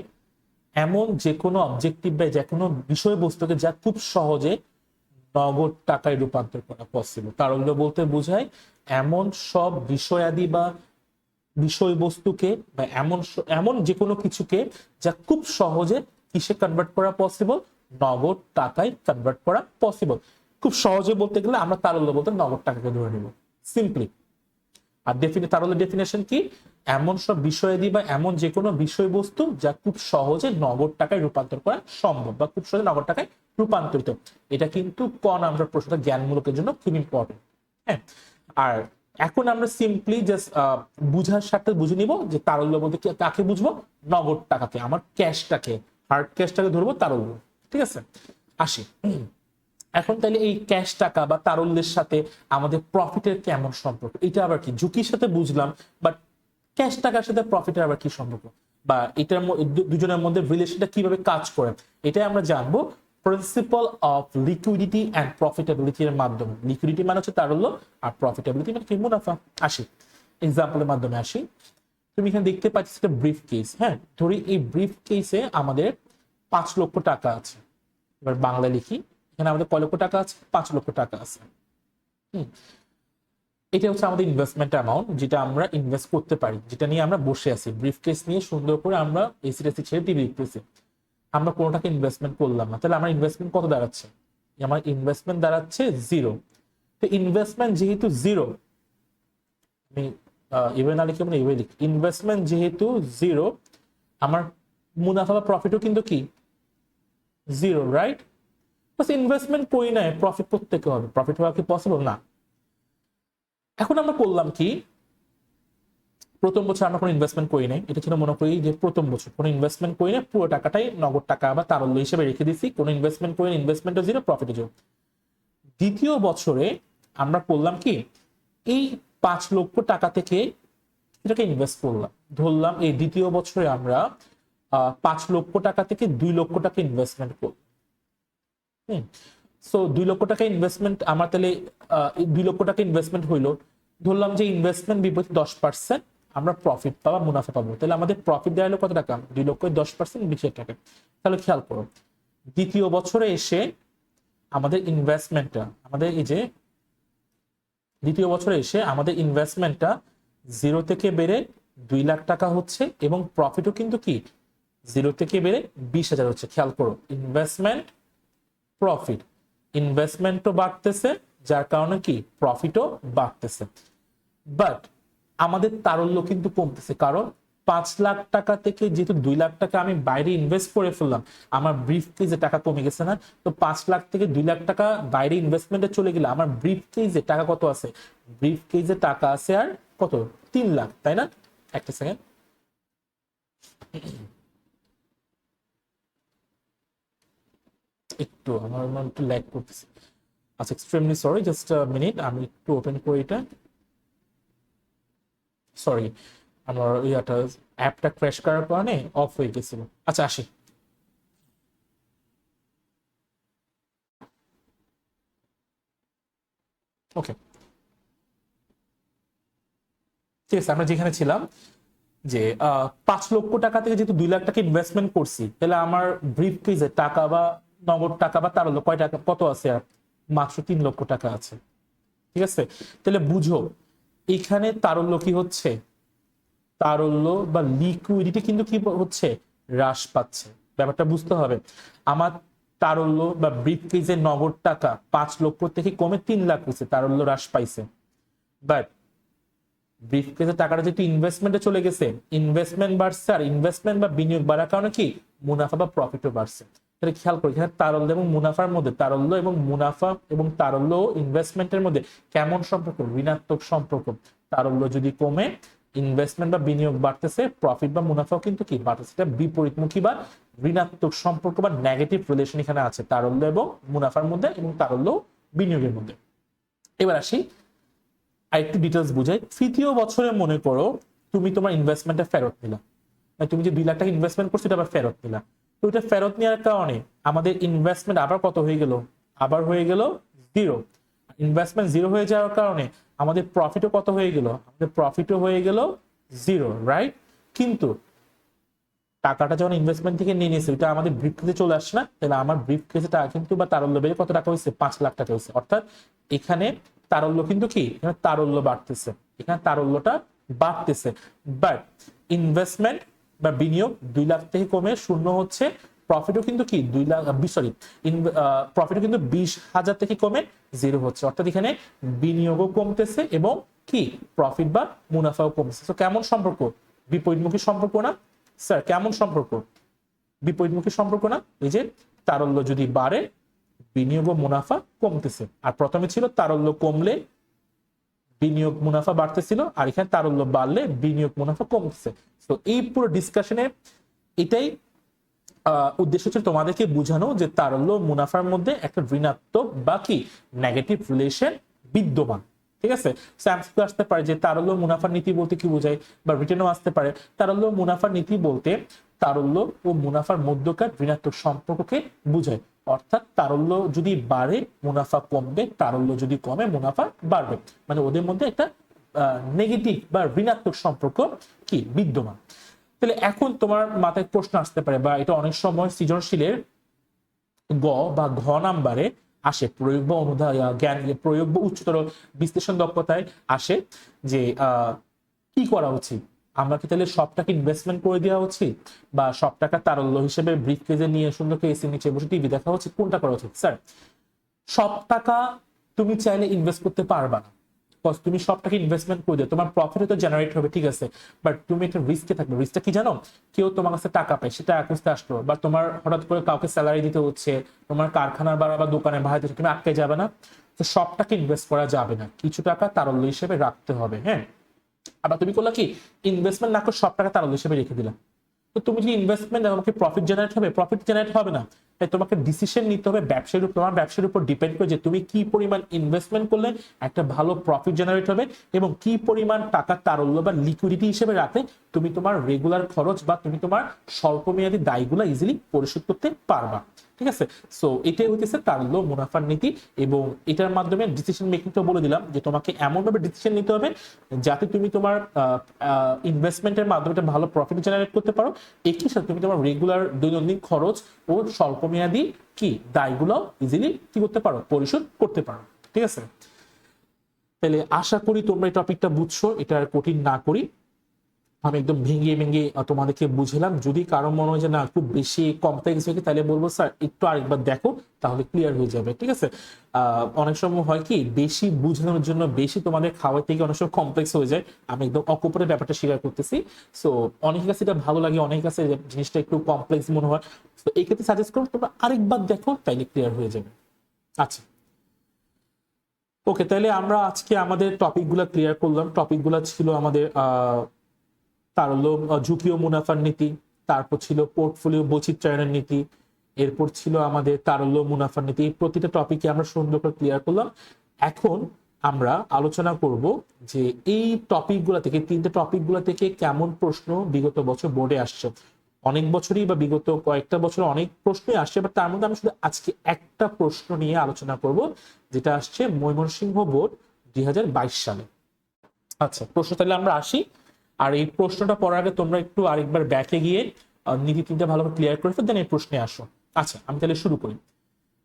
এমন যে কোনো অবজেক্টিভ বা যে কোনো বিষয়বস্তুকে যা খুব সহজে নগদ টাকায় রূপান্তর করা পসিবল। তারল্য বলতে বোঝায় এমন সব বিষয়াদি বা বিষয়বস্তুকে বা এমন যে কোনো কিছুকে যা খুব সহজে কিসে কনভার্ট করা পসিবল? নগদ টাকায় কনভার্ট করা পসিবল। খুব সহজে বলতে গেলে আমরা তারল্য বলতে নগদ টাকাকে ধরে নিব সিম্পলি। আর তারল্যের ডেফিনেশন কি? এমন সব বিষয়াদি বা এমন যে কোনো বিষয়বস্তু যা খুব সহজে নগদ টাকায় রূপান্তর করা সম্ভব বা খুব সহজে নগদ টাকায় রূপান্তরিত। এটা কিন্তু ক নাম্বার প্রশ্নটা জ্ঞানমূলকের জন্য খুব ইম্পর্টেন্ট। হ্যাঁ, আর এখন আমরা সিম্পলি জাস্ট বুঝার সাথে বুঝে নিব যে তারল্য বলতে কাকে বুঝবো, নগদ টাকাকে, আমার ক্যাশটাকে, হার্ড ক্যাশটাকে ধরবো তারল্য। ঠিক আছে, আসি এখন তাহলে এই ক্যাশ টাকা বা তারল্যের সাথে আমাদের প্রফিটের কেমন সম্পর্ক, এটা আবার কি ঝুঁকির সাথে বুঝলাম, বাট ক্যাশ টাকার সাথে প্রফিটের আবার কি সম্পর্ক, বা এটার দুজনের মধ্যে রিলেশনটা কিভাবে কাজ করে, এটাই আমরা জানবো প্রিন্সিপাল অফ লিকুইডিটি অ্যান্ড প্রফিটেবিলিটির মাধ্যমে। লিকুইডিটি মানে হচ্ছে তারল্য, আর প্রফিটেবিলিটি মানে কি মুনাফা। আসি এক্সাম্পলের মাধ্যমে আসি। তুমি এখানে দেখতে পাচ্ছ একটা ব্রিফ কেস। হ্যাঁ, ধরি এই ব্রিফ কেসে আমাদের 5 লক্ষ টাকা আছে। এবার বাংলা লিখি, এখানে আমাদের কয় লক্ষ টাকা আছে, 5 লক্ষ টাকা আছে। এটা হচ্ছে আমাদের ইনভেস্টমেন্ট অ্যামাউন্ট, যেটা আমরা ইনভেস্ট করতে পারি, যেটা নিয়ে আমরা বসে আছি ব্রিফ কেস নিয়ে সুন্দর করে আমরা এসি টেসি ছেড়ে টিভি দেখতেছি। আমরা কোনো টাকা ইনভেস্টমেন্ট করলাম না, তাহলে আমার ইনভেস্টমেন্ট কত দাঁড়াচ্ছে, আমার ইনভেস্টমেন্ট দাঁড়াচ্ছে 0। তো ইনভেস্টমেন্ট যেহেতু 0, আমি এভাবে না লিখি, আমরা এভাবে লিখি, ইনভেস্টমেন্ট যেহেতু 0, আমার মুনাফা বা প্রফিটও কিন্তু কি 0, রাইট? ইনভেস্টমেন্ট করি না, প্রফিট প্রত্যেকে হবে, প্রফিট হওয়া কি পসিবল না? এখন আমরা করলাম কি, প্রথম বছর আমরা কোনো ইনভেস্টমেন্ট করি নাই, এটা ছিল মনে করি যে প্রথম বছর কোনো ইনভেস্টমেন্ট করি না, পুরো টাকাটাই নগদ টাকা বা তারল্য হিসেবে রেখে দিছি, কোনো ইনভেস্টমেন্ট করি না, ইনভেস্টমেন্টও 0, প্রফিটও 0। দ্বিতীয় বছরে আমরা করলাম কি, এই 5 লক্ষ টাকা থেকে এটাকে ইনভেস্ট করলাম, ধরলাম এই দ্বিতীয় বছরে আমরা 5 লক্ষ টাকা থেকে 2 লক্ষ টাকা ইনভেস্টমেন্ট করলাম। সো 2 লক্ষ টাকা ইনভেস্টমেন্ট আমার, তাহলে 2 লক্ষ টাকা ইনভেস্টমেন্ট হইলো, ধরলাম যে ইনভেস্টমেন্ট বিপরীত 10% আমরা প্রফিট পাবো, মুনাফা পাবো, তাহলে আমাদের প্রফিট দেওয়া হলো কত টাকা, 2 লক্ষ 10% 20,000 টাকা। তাহলে খেয়াল করো, দ্বিতীয় বছরে এসে আমাদের ইনভেস্টমেন্টটা, আমাদের এই যে দ্বিতীয় বছরে এসে আমাদের ইনভেস্টমেন্টটা 0 থেকে বেড়ে 2 লাখ টাকা হচ্ছে, এবং প্রফিটও কিন্তু কি 0 থেকে বেড়ে 20,000 হচ্ছে। খেয়াল করো, ইনভেস্টমেন্ট প্রফিট, ইনভেস্টমেন্টও বাড়তেছে, যার কারণে কি প্রফিটও বাড়তেছে, বাট আমাদের তারল্য কিন্তু কমতেছে, কারণ 5 লাখ টাকা থেকে যেহেতু 2 লাখ টাকা আমি বাইরে ইনভেস্ট করে ফেললাম, আমার ব্রিফ কেজে টাকা কমে গেছে না? তো 5 লাখ থেকে 2 লাখ টাকা বাইরে ইনভেস্টমেন্টে চলে গেলে আমার ব্রিফ কেজে টাকা কত আছে, ব্রিফ কেজে টাকা আছে আর কত, 3 লাখ, তাই না? একটা সেকেন্ড, একটু আমার একটু ল্যাগ করতেছে। আচ্ছা, এক্সট্রিমলি সরি, জাস্ট মিনিট, আমি একটু ওপেন করি এটা। সরি, আমার ইয়াটা অ্যাপটা ক্র্যাশ করার কারণে অফ হয়ে গেছিল। আচ্ছা, আসি। ওকে, ঠিক আছে, আমরা যেখানে ছিলাম যে 5 লক্ষ টাকা থেকে যেহেতু 2 লাখ টাকা ইনভেস্টমেন্ট করছি, তাহলে আমার ব্রিফ কেজে টাকা বা নগদ টাকা বা তারল্য কয় টাকা কত আছে, আর মাত্র 3 লক্ষ টাকা আছে। ঠিক আছে, তাহলে বুঝো এখানে তারল্য কি হচ্ছে, তারল্য বা লিকুইডিটি কিন্তু কি হচ্ছে, হ্রাস পাচ্ছে। ব্যাপারটা বুঝতে হবে, আমার তারল্য বা ব্রিফকেজের নগদ টাকা 5 লক্ষ থেকে কমে 3 লাখ হয়েছে, তারল্য হ্রাস পাইছে, বাট ব্রিফকেজের টাকাটা যেহেতু ইনভেস্টমেন্টে চলে গেছে, ইনভেস্টমেন্ট বাড়ছে, আর ইনভেস্টমেন্ট বা বিনিয়োগ বাড়ার কারণে কি মুনাফা বা প্রফিটও বাড়ছে। তাহলে খেয়াল করি এখানে তারল্য এবং মুনাফার মধ্যে, তারল্য এবং মুনাফা এবং তারল্য ইনভেস্টমেন্টের মধ্যে কেমন সম্পর্ক, ঋণাত্মক সম্পর্ক। তারল্য যদি কমে, ইনভেস্টমেন্ট বা বিনিয়োগ বাড়তেছে, প্রফিট বা মুনাফাও কিন্তু কি বাড়তেছে, এটা বিপরীতমুখী বা ঋণাত্মক সম্পর্ক বা নেগেটিভ রিলেশন এখানে আছে তারল্য এবং মুনাফার মধ্যে, এবং তারল্য বিনিয়োগের মধ্যে। এবার আসি আর একটু ডিটেলস বুঝাই। তৃতীয় বছরে মনে করো তুমি তোমার ইনভেস্টমেন্টটা ফেরত নিলা, তুমি যে 2 লাখ টাকা ইনভেস্টমেন্ট করছো এটা আবার ফেরত নিলা, তো এটা ফেরত নেওয়ার কারণে আমাদের ইনভেস্টমেন্ট আবার কত হয়ে গেল, আবার হয়ে গেল 0। ইনভেস্টমেন্ট 0 হয়ে যাওয়ার কারণে আমাদের প্রফিটও কত হয়ে গেল, আমাদের প্রফিটও হয়ে গেল 0, রাইট? কিন্তু টাকাটা যখন ইনভেস্টমেন্ট থেকে নিয়ে নিয়েছে ওটা আমাদের ব্রিফ কেসে চলে আসছে না, তাহলে আমার ব্রিফ কেসে টাকা কিন্তু বা তারল্য বেড়ে কত টাকা হয়েছে, 5 লাখ টাকা হয়েছে। অর্থাৎ এখানে তারল্য কিন্তু কি, এখানে তারল্য বাড়তেছে, এখানে তারল্যটা বাড়তেছে, বাট ইনভেস্টমেন্ট বা বিনিয়োগ 2 লাখ থেকে কমে 0 হচ্ছে, প্রফিটও কিন্তু কি 2 লাখ, সরি, প্রফিটও কিন্তু 20,000 থেকে কমে 0 হচ্ছে। অর্থাৎ এখানে বিনিয়োগও কমতেছে এবং কি প্রফিট বা মুনাফাও কমতেছে। তো কেমন সম্পর্ক, বিপরীতমুখী সম্পর্ক না স্যার? কেমন সম্পর্ক, বিপরীতমুখী সম্পর্ক না? এই যে তারল্য যদি বাড়ে, বিনিয়োগ ও মুনাফা কমতেছে, আর প্রথমে ছিল তারল্য কমলে বিনিয়োগ মুনাফা বাড়তেছিল, আর এখানে তারল্য বাড়লে বিনিয়োগ মুনাফা কমতেছে। তো এই পুরো ডিসকাশনে এটাই উদ্দেশ্য হচ্ছে তোমাদেরকে বোঝানো যে তারল্য মুনাফার মধ্যে একটা ঋণাত্মক বা কি নেগেটিভ রিলেশন বিদ্যমান। ঠিক আছে, স্যামসুং আসতে পারে যে তারল্য মুনাফার নীতি বলতে কি বোঝায়, বা রিটেনও আসতে পারে তারল্য মুনাফার নীতি বলতে তারল্য ও মুনাফার মধ্যকার ঋণাত্মক সম্পর্ককে বোঝায়। অর্থাৎ তারল্য যদি বাড়ে মুনাফা কমবে, তারল্য যদি কমে মুনাফা বাড়বে, মানে ওদের মধ্যে একটা নেগেটিভ বা ঋণাত্মক সম্পর্ক কি বিদ্যমান। তাহলে এখন তোমার মাথায় প্রশ্ন আসতে পারে, বা এটা অনেক সময় সৃজনশীলের গ বা ঘ নাম্বারে আসে, প্রয়োগ বা জ্ঞান, প্রয়োগ বা উচ্চতর বিশ্লেষণ দক্ষতায় আসে যে কি করা উচিত, আমরা কি তাহলে সব টাকা ইনভেস্টমেন্ট করে দেওয়া উচিত, বা সব টাকা তারল্য হিসেবে ব্রিফ কেজে নিয়ে সুন্দর করে এসি নিচে বসে টিভি দেখা উচিত, কোনটা করা উচিত? স্যার, সব টাকা তুমি চাইলে ইনভেস্ট করতে পারবা না। তুমি সব টাকা ইনভেস্টমেন্ট করে দিও, তোমার প্রফিট তো জেনারেট হবে, ঠিক আছে, বাট তুমি একটা রিস্কে থাকবে। রিস্কটা কি জানো? কেউ তোমার কাছে টাকা পায়, সেটা খুঁজতে আসলো, বা তোমার হঠাৎ করে কাউকে স্যালারি দিতে হচ্ছে, তোমার কারখানার বা দোকানে ভাড়া দিচ্ছে, তুমি আটকে যাবে না। তো সব টাকা ইনভেস্ট করা যাবে না, কিছু টাকা তারল্য হিসেবে রাখতে হবে। হ্যাঁ, আবার তুমি করলা কি, ইনভেস্টমেন্ট না করে সব টাকা তারল্য হিসেবে রেখে দিলাম। তো তুমি যদি ইনভেস্টমেন্ট তোমাকে প্রফিট জেনারেট হবে, প্রফিট জেনারেট হবে না। তাই তোমাকে ডিসিশন নিতে হবে ব্যবসার উপর, তোমার ব্যবসার উপর ডিপেন্ড করে যে তুমি কি পরিমাণ ইনভেস্টমেন্ট করলে একটা ভালো প্রফিট জেনারেট হবে, এবং কি পরিমাণ টাকা তারল্য বা লিকুইডিটি হিসেবে রাখলে তুমি তোমার রেগুলার খরচ বা তুমি তোমার স্বল্পমেয়াদী দায়গুলো ইজিলি পরিশোধ করতে পারবা। ঠিক আছে, সো এটাই হইতেছে তারল্য মুনাফার নীতি, এবং এটার মাধ্যমে ডিসিশন মেকিংটা বলে দিলাম যে তোমাকে এমন ভাবে ডিসিশন নিতে হবে যাতে তুমি তোমার ইনভেস্টমেন্টের মাধ্যমে একটা ভালো প্রফিট জেনারেট করতে পারো, একই সাথে তুমি তোমার রেগুলার দৈনন্দিন খরচ ও স্বল্পমেয়াদী কি দায়গুলো ইজিলি কি করতে পারো, পরিশোধ করতে পারো। ঠিক আছে, তাহলে আশা করি তোমরা এই টপিকটা বুঝছো, এটা আর কঠিন না করি, আমি একদম ভেঙে ভেঙে তোমাদেরকে বুঝলাম। যদি কারো মনে হয় যে না খুব বেশি কমপ্লেক্স হয়ে, তাহলে বলবো স্যার একটু আরেকবার দেখো, তাহলে ক্লিয়ার হয়ে যাবে। ঠিক আছে, অনেক সময় হয় কি, বেশি বুঝানোর জন্য বেশি তোমাদের খাওয়ার থেকে অনেক সময় কমপ্লেক্স হয়ে যায়। আমি একদম অকপটের ব্যাপারটা স্বীকার করতেছি। সো অনেকের কাছে এটা ভালো লাগে, অনেকের কাছে জিনিসটা একটু কমপ্লেক্স মনে হয়। তো এই ক্ষেত্রে সাজেস্ট করো তোমরা আরেকবার দেখো, তাইলে ক্লিয়ার হয়ে যাবে। আচ্ছা, ওকে, তাহলে আমরা আজকে আমাদের টপিকগুলো ক্লিয়ার করলাম। টপিকগুলো ছিল আমাদের তারল্য ঝুঁকি ও মুনাফার নীতি, তারপর ছিল পোর্টফোলিও বৈচিত্র্যায়নের নীতি, এরপর ছিল আমাদের তারল্য মুনাফার নীতি। প্রতিটা টপিকে আমরা সুন্দর করে ক্লিয়ার করলাম। এখন আমরা আলোচনা করব যে এই টপিকগুলো থেকে, তিনটে টপিকগুলো থেকে কেমন প্রশ্ন বিগত বছর বোর্ডে আসছে। অনেক বছরই বা বিগত কয়েকটা বছর অনেক প্রশ্নই আসছে, বাট তার মধ্যে আমি শুধু আজকে একটা প্রশ্ন নিয়ে আলোচনা করব, যেটা আসছে ময়মনসিংহ বোর্ড 2022 সালে। আচ্ছা, প্রশ্ন তাহলে আমরা আসি। আর এই প্রশ্নটা পড়ার আগে তোমরা একটু আরেকবার ব্যাকে গিয়ে নীতি তিনটা ভালোভাবে ক্লিয়ার করে ফেল, দেন এই প্রশ্নে আসো। আচ্ছা, আমি তাহলে শুরু করি।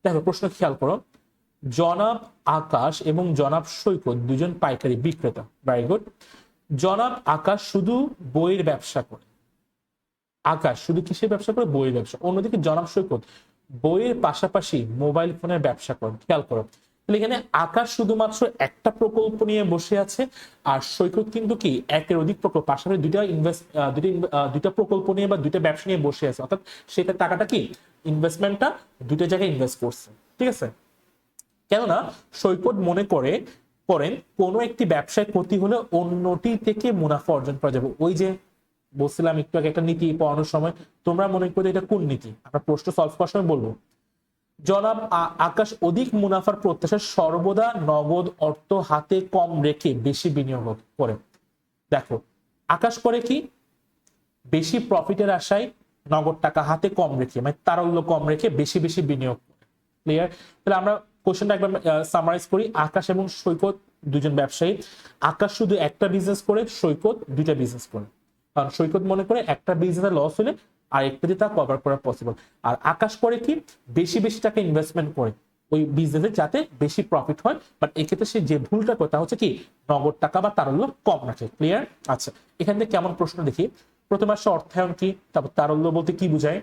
দেখো, প্রশ্ন খেয়াল করো। জনাব আকাশ এবং জনাব সৈকত দুজন পাইকারি বিক্রেতা। Very good. জনাব আকাশ শুধু বইয়ের ব্যবসা করে। আকাশ শুধু কিসের ব্যবসা করে? বইয়ের ব্যবসা। অন্যদিকে জনাব সৈকত বইয়ের পাশাপাশি মোবাইল ফোনের ব্যবসা করে। খেয়াল করো, তাহলে এখানে আকাশ শুধুমাত্র একটা প্রকল্প নিয়ে বসে আছে, আর সৈকত কিন্তু কি একের অধিক প্রকল্প, পাশাপাশি দুইটা প্রকল্প নিয়ে বা দুইটা ব্যবসা নিয়ে বসে আছে। অর্থাৎ সেটা টাকাটা কি, ইনভেস্টমেন্টটা দুইটা জায়গায় ইনভেস্ট করছে। ঠিক আছে, কেননা সৈকত মনে করেন কোনো একটি ব্যবসায় ক্ষতি হলে অন্যটি থেকে মুনাফা অর্জন করা যাবে। ওই যে বলছিলাম একটু আগে একটা নীতি পড়ানোর সময়, তোমরা মনে করো এটা কোন নীতি, আমরা প্রশ্ন সলভ করার সময় বলবো। জনাব আকাশ অধিক মুনাফার প্রত্যাশা সর্বদা নগদ অর্থ হাতে কম রেখে বেশি বিনিয়োগ করে। দেখো, আকাশ করে কি, বেশি প্রফিটের আশায় নগদ টাকা হাতে কম রেখে, মানে তারল্য কম রেখে বেশি বেশি বিনিয়োগ। ক্লিয়ার? তাহলে আমরা কোশ্চেনটা একবার সামারাইজ করি। আকাশ এবং সৈকত দুজন ব্যবসায়ী। আকাশ শুধু একটা বিজনেস করে, সৈকত দুইটা বিজনেস করে। কারণ সৈকত মনে করে একটা বিজনেসে লস হলে আর একটা দিয়ে তা কভার করা পসিবল। আর আকাশ করে কি, বেশি বেশি টাকা ইনভেস্টমেন্ট করে ওই বিজনেসে যাতে বেশি প্রফিট হয়। বাট এক্ষেত্রে সে যে ভুলটা করে তা হচ্ছে কি, নগদ টাকা বা তারল্য কম রাখে। ক্লিয়ার? আচ্ছা, এখান থেকে কেমন প্রশ্ন দেখি। প্রথমে আসছে অর্থায়ন কি, তারপর তারল্য বলতে কি বুঝায়,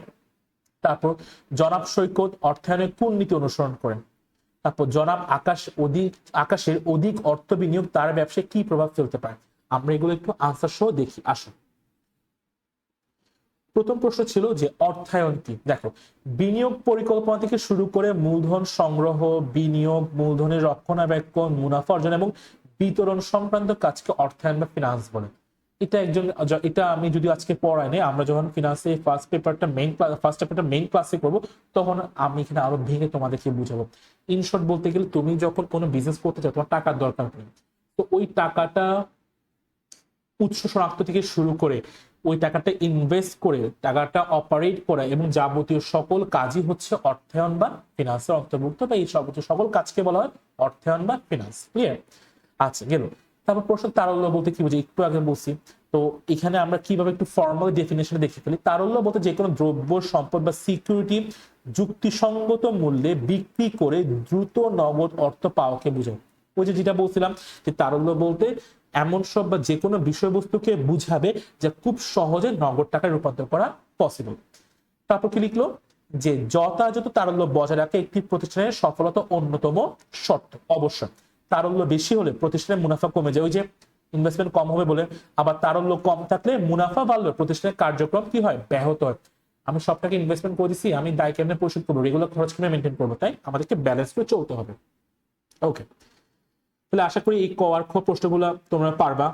তারপর জনাব সৈকত অর্থায়নের কোন নীতি অনুসরণ করেন, তারপর জনাব আকাশের অধিক অর্থ বিনিয়োগ তার ব্যবসায় কি প্রভাব ফেলতে পারে। আমরা এগুলো একটু আনসার সহ দেখি, আসো। প্রথম প্রশ্ন ছিল যে অর্থায়ন কি। দেখো, বিনিয়োগ পরিকল্পনা থেকে শুরু করে মূলধন সংগ্রহ, বিনিয়োগ, মূলধনের রক্ষণাবেক্ষণ, মুনাফা অর্জন এবং বিতরণ সংক্রান্ত কাজকে অর্থায়ন বা ফিনান্স বলে। এটা আমি যদি আজকে পড়াই নাই, আমরা যখন ফিনান্সে ফার্স্ট চ্যাপ্টারটা মেইন ক্লাসে করবো, তখন আমি এখানে আরো ভেঙে তোমাদেরকে বুঝাবো। ইন শর্ট বলতে গেলে, তুমি যখন কোনো বিজনেস করতে চাও, তোমার টাকার দরকার পড়ে, তো ওই টাকাটা উৎস শনাক্ত থেকে শুরু করে ওই টাকাটা ইনভেস্ট করে টাকাটা অপারেট করা এবং যাবতীয় সকল কাজই হচ্ছে অর্থায়ন বা ফিনান্সের অন্তর্ভুক্ত, বা এই সকল কাজকে বলা হয় অর্থায়ন বা ফিনান্স। ক্লিয়ার? আচ্ছা, গেল। তারপর প্রশ্ন, তারল্য বলতে কি বুঝি একটু আগে বলছি। তো এখানে আমরা কিভাবে একটু ফর্মাল ডেফিনেশন দেখে ফেলি। তারল্য বলতে যে কোনো দ্রব্য, সম্পদ বা সিকিউরিটি যুক্তিসঙ্গত মূল্যে বিক্রি করে দ্রুত নগদ অর্থ পাওয়াকে বোঝায়। ওই যেটা বলছিলাম যে তারল্য বলতে এমন সব বা যে কোনো বিষয়বস্তুকে বুঝাবে যা খুব সহজে নগদ টাকায় রূপান্তর করা পসিবল। তারপর কি লিখলো, যে যথাযথ তারল্য বজায় রাখা একটি প্রতিষ্ঠানের সফলতা অন্যতম শর্ত। অবশ্যই তারল্য বেশি হলে প্রতিষ্ঠানের মুনাফা কমে যায়, ওই যে ইনভেস্টমেন্ট কম হবে বলে। আবার তারল্য কম থাকলে মুনাফা বাড়লে প্রতিষ্ঠানের কার্যক্রম কি হয়, ব্যাহত হয়। আমি সবটাকে ইনভেস্টমেন্ট করে দিচ্ছি, আমি দায় কেমনে পরিশোধ করবো, রেগুলার খরচ কেমনে মেনটেন করবো, তাই আমাদেরকে ব্যালেন্স করে চলতে হবে। ওকে, তাহলে আশা করি এই ক আর খ প্রশ্নগুলো তোমরা পারবা।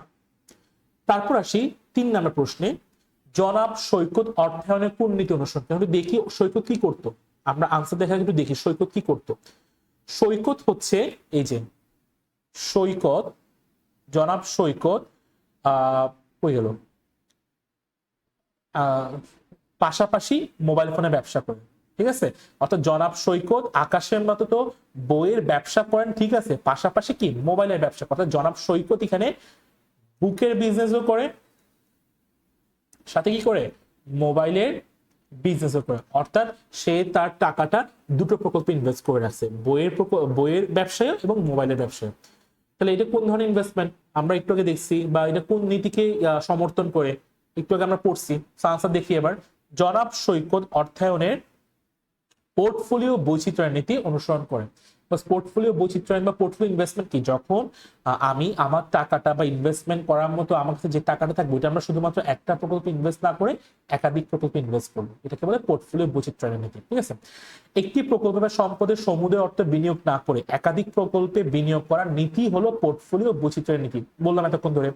তারপর আসি 3 নম্বর প্রশ্নে, জনাব সৈকত অর্থায়নের কোন নীতি অনুসরণ করে? দেখি সৈকত কি করতো, আমরা আনসার দেখা একটু দেখি সৈকত কি করতো। সৈকত হচ্ছে এই যে সৈকত, জনাব সৈকত কই গেল, পাশাপাশি মোবাইল ফোনে ব্যবসা করে। ঠিক আছে, অর্থাৎ জনাব সৈকত আকাশের মতো তো বইয়ের ব্যবসা করেন, ঠিক আছে, পাশাপাশি কি মোবাইলের ব্যবসা করে। অর্থাৎ জনাব সৈকত এখানে বুকের বিজনেসও করে, সাথে কি করে, মোবাইলের বিজনেসও করে। অর্থাৎ সে তার টাকাটা দুটো প্রকল্পে ইনভেস্ট করে রাখছে, বইয়ের ব্যবসায় এবং মোবাইলের ব্যবসায়। তাহলে এটা কোন ধরনের ইনভেস্টমেন্ট আমরা একটু আগে দেখছি, বা এটা কোন নীতিকে সমর্থন করে একটু আগে আমরা পড়ছি। আনসার দেখি এবার, জনাব সৈকত অর্থায়নের পোর্টফোলিও বৈচিত্র্য নীতি অনুসরণ করে। পোর্টফোলিও বৈচিত্র্যায়ন বা পোর্টফোলিও ইনভেস্টমেন্ট কি, যখন আমি আমার টাকাটা বা ইনভেস্টমেন্ট করার মতো আমার কাছে যে টাকাটা থাকবে, ওইটা আমরা শুধুমাত্র একটা প্রকল্পে ইনভেস্ট না করে একাধিক প্রকল্পে ইনভেস্ট করবো, এটাকে বলে পোর্টফোলিও বৈচিত্র্যায়ন নীতি। ঠিক আছে, একটি প্রকল্পে বা সম্পদের সমুদয় অর্থ বিনিয়োগ না করে একাধিক প্রকল্পে বিনিয়োগ করার নীতি হলো পোর্টফোলিও বৈচিত্র্যের নীতি। বললাম এতক্ষণ ধরে,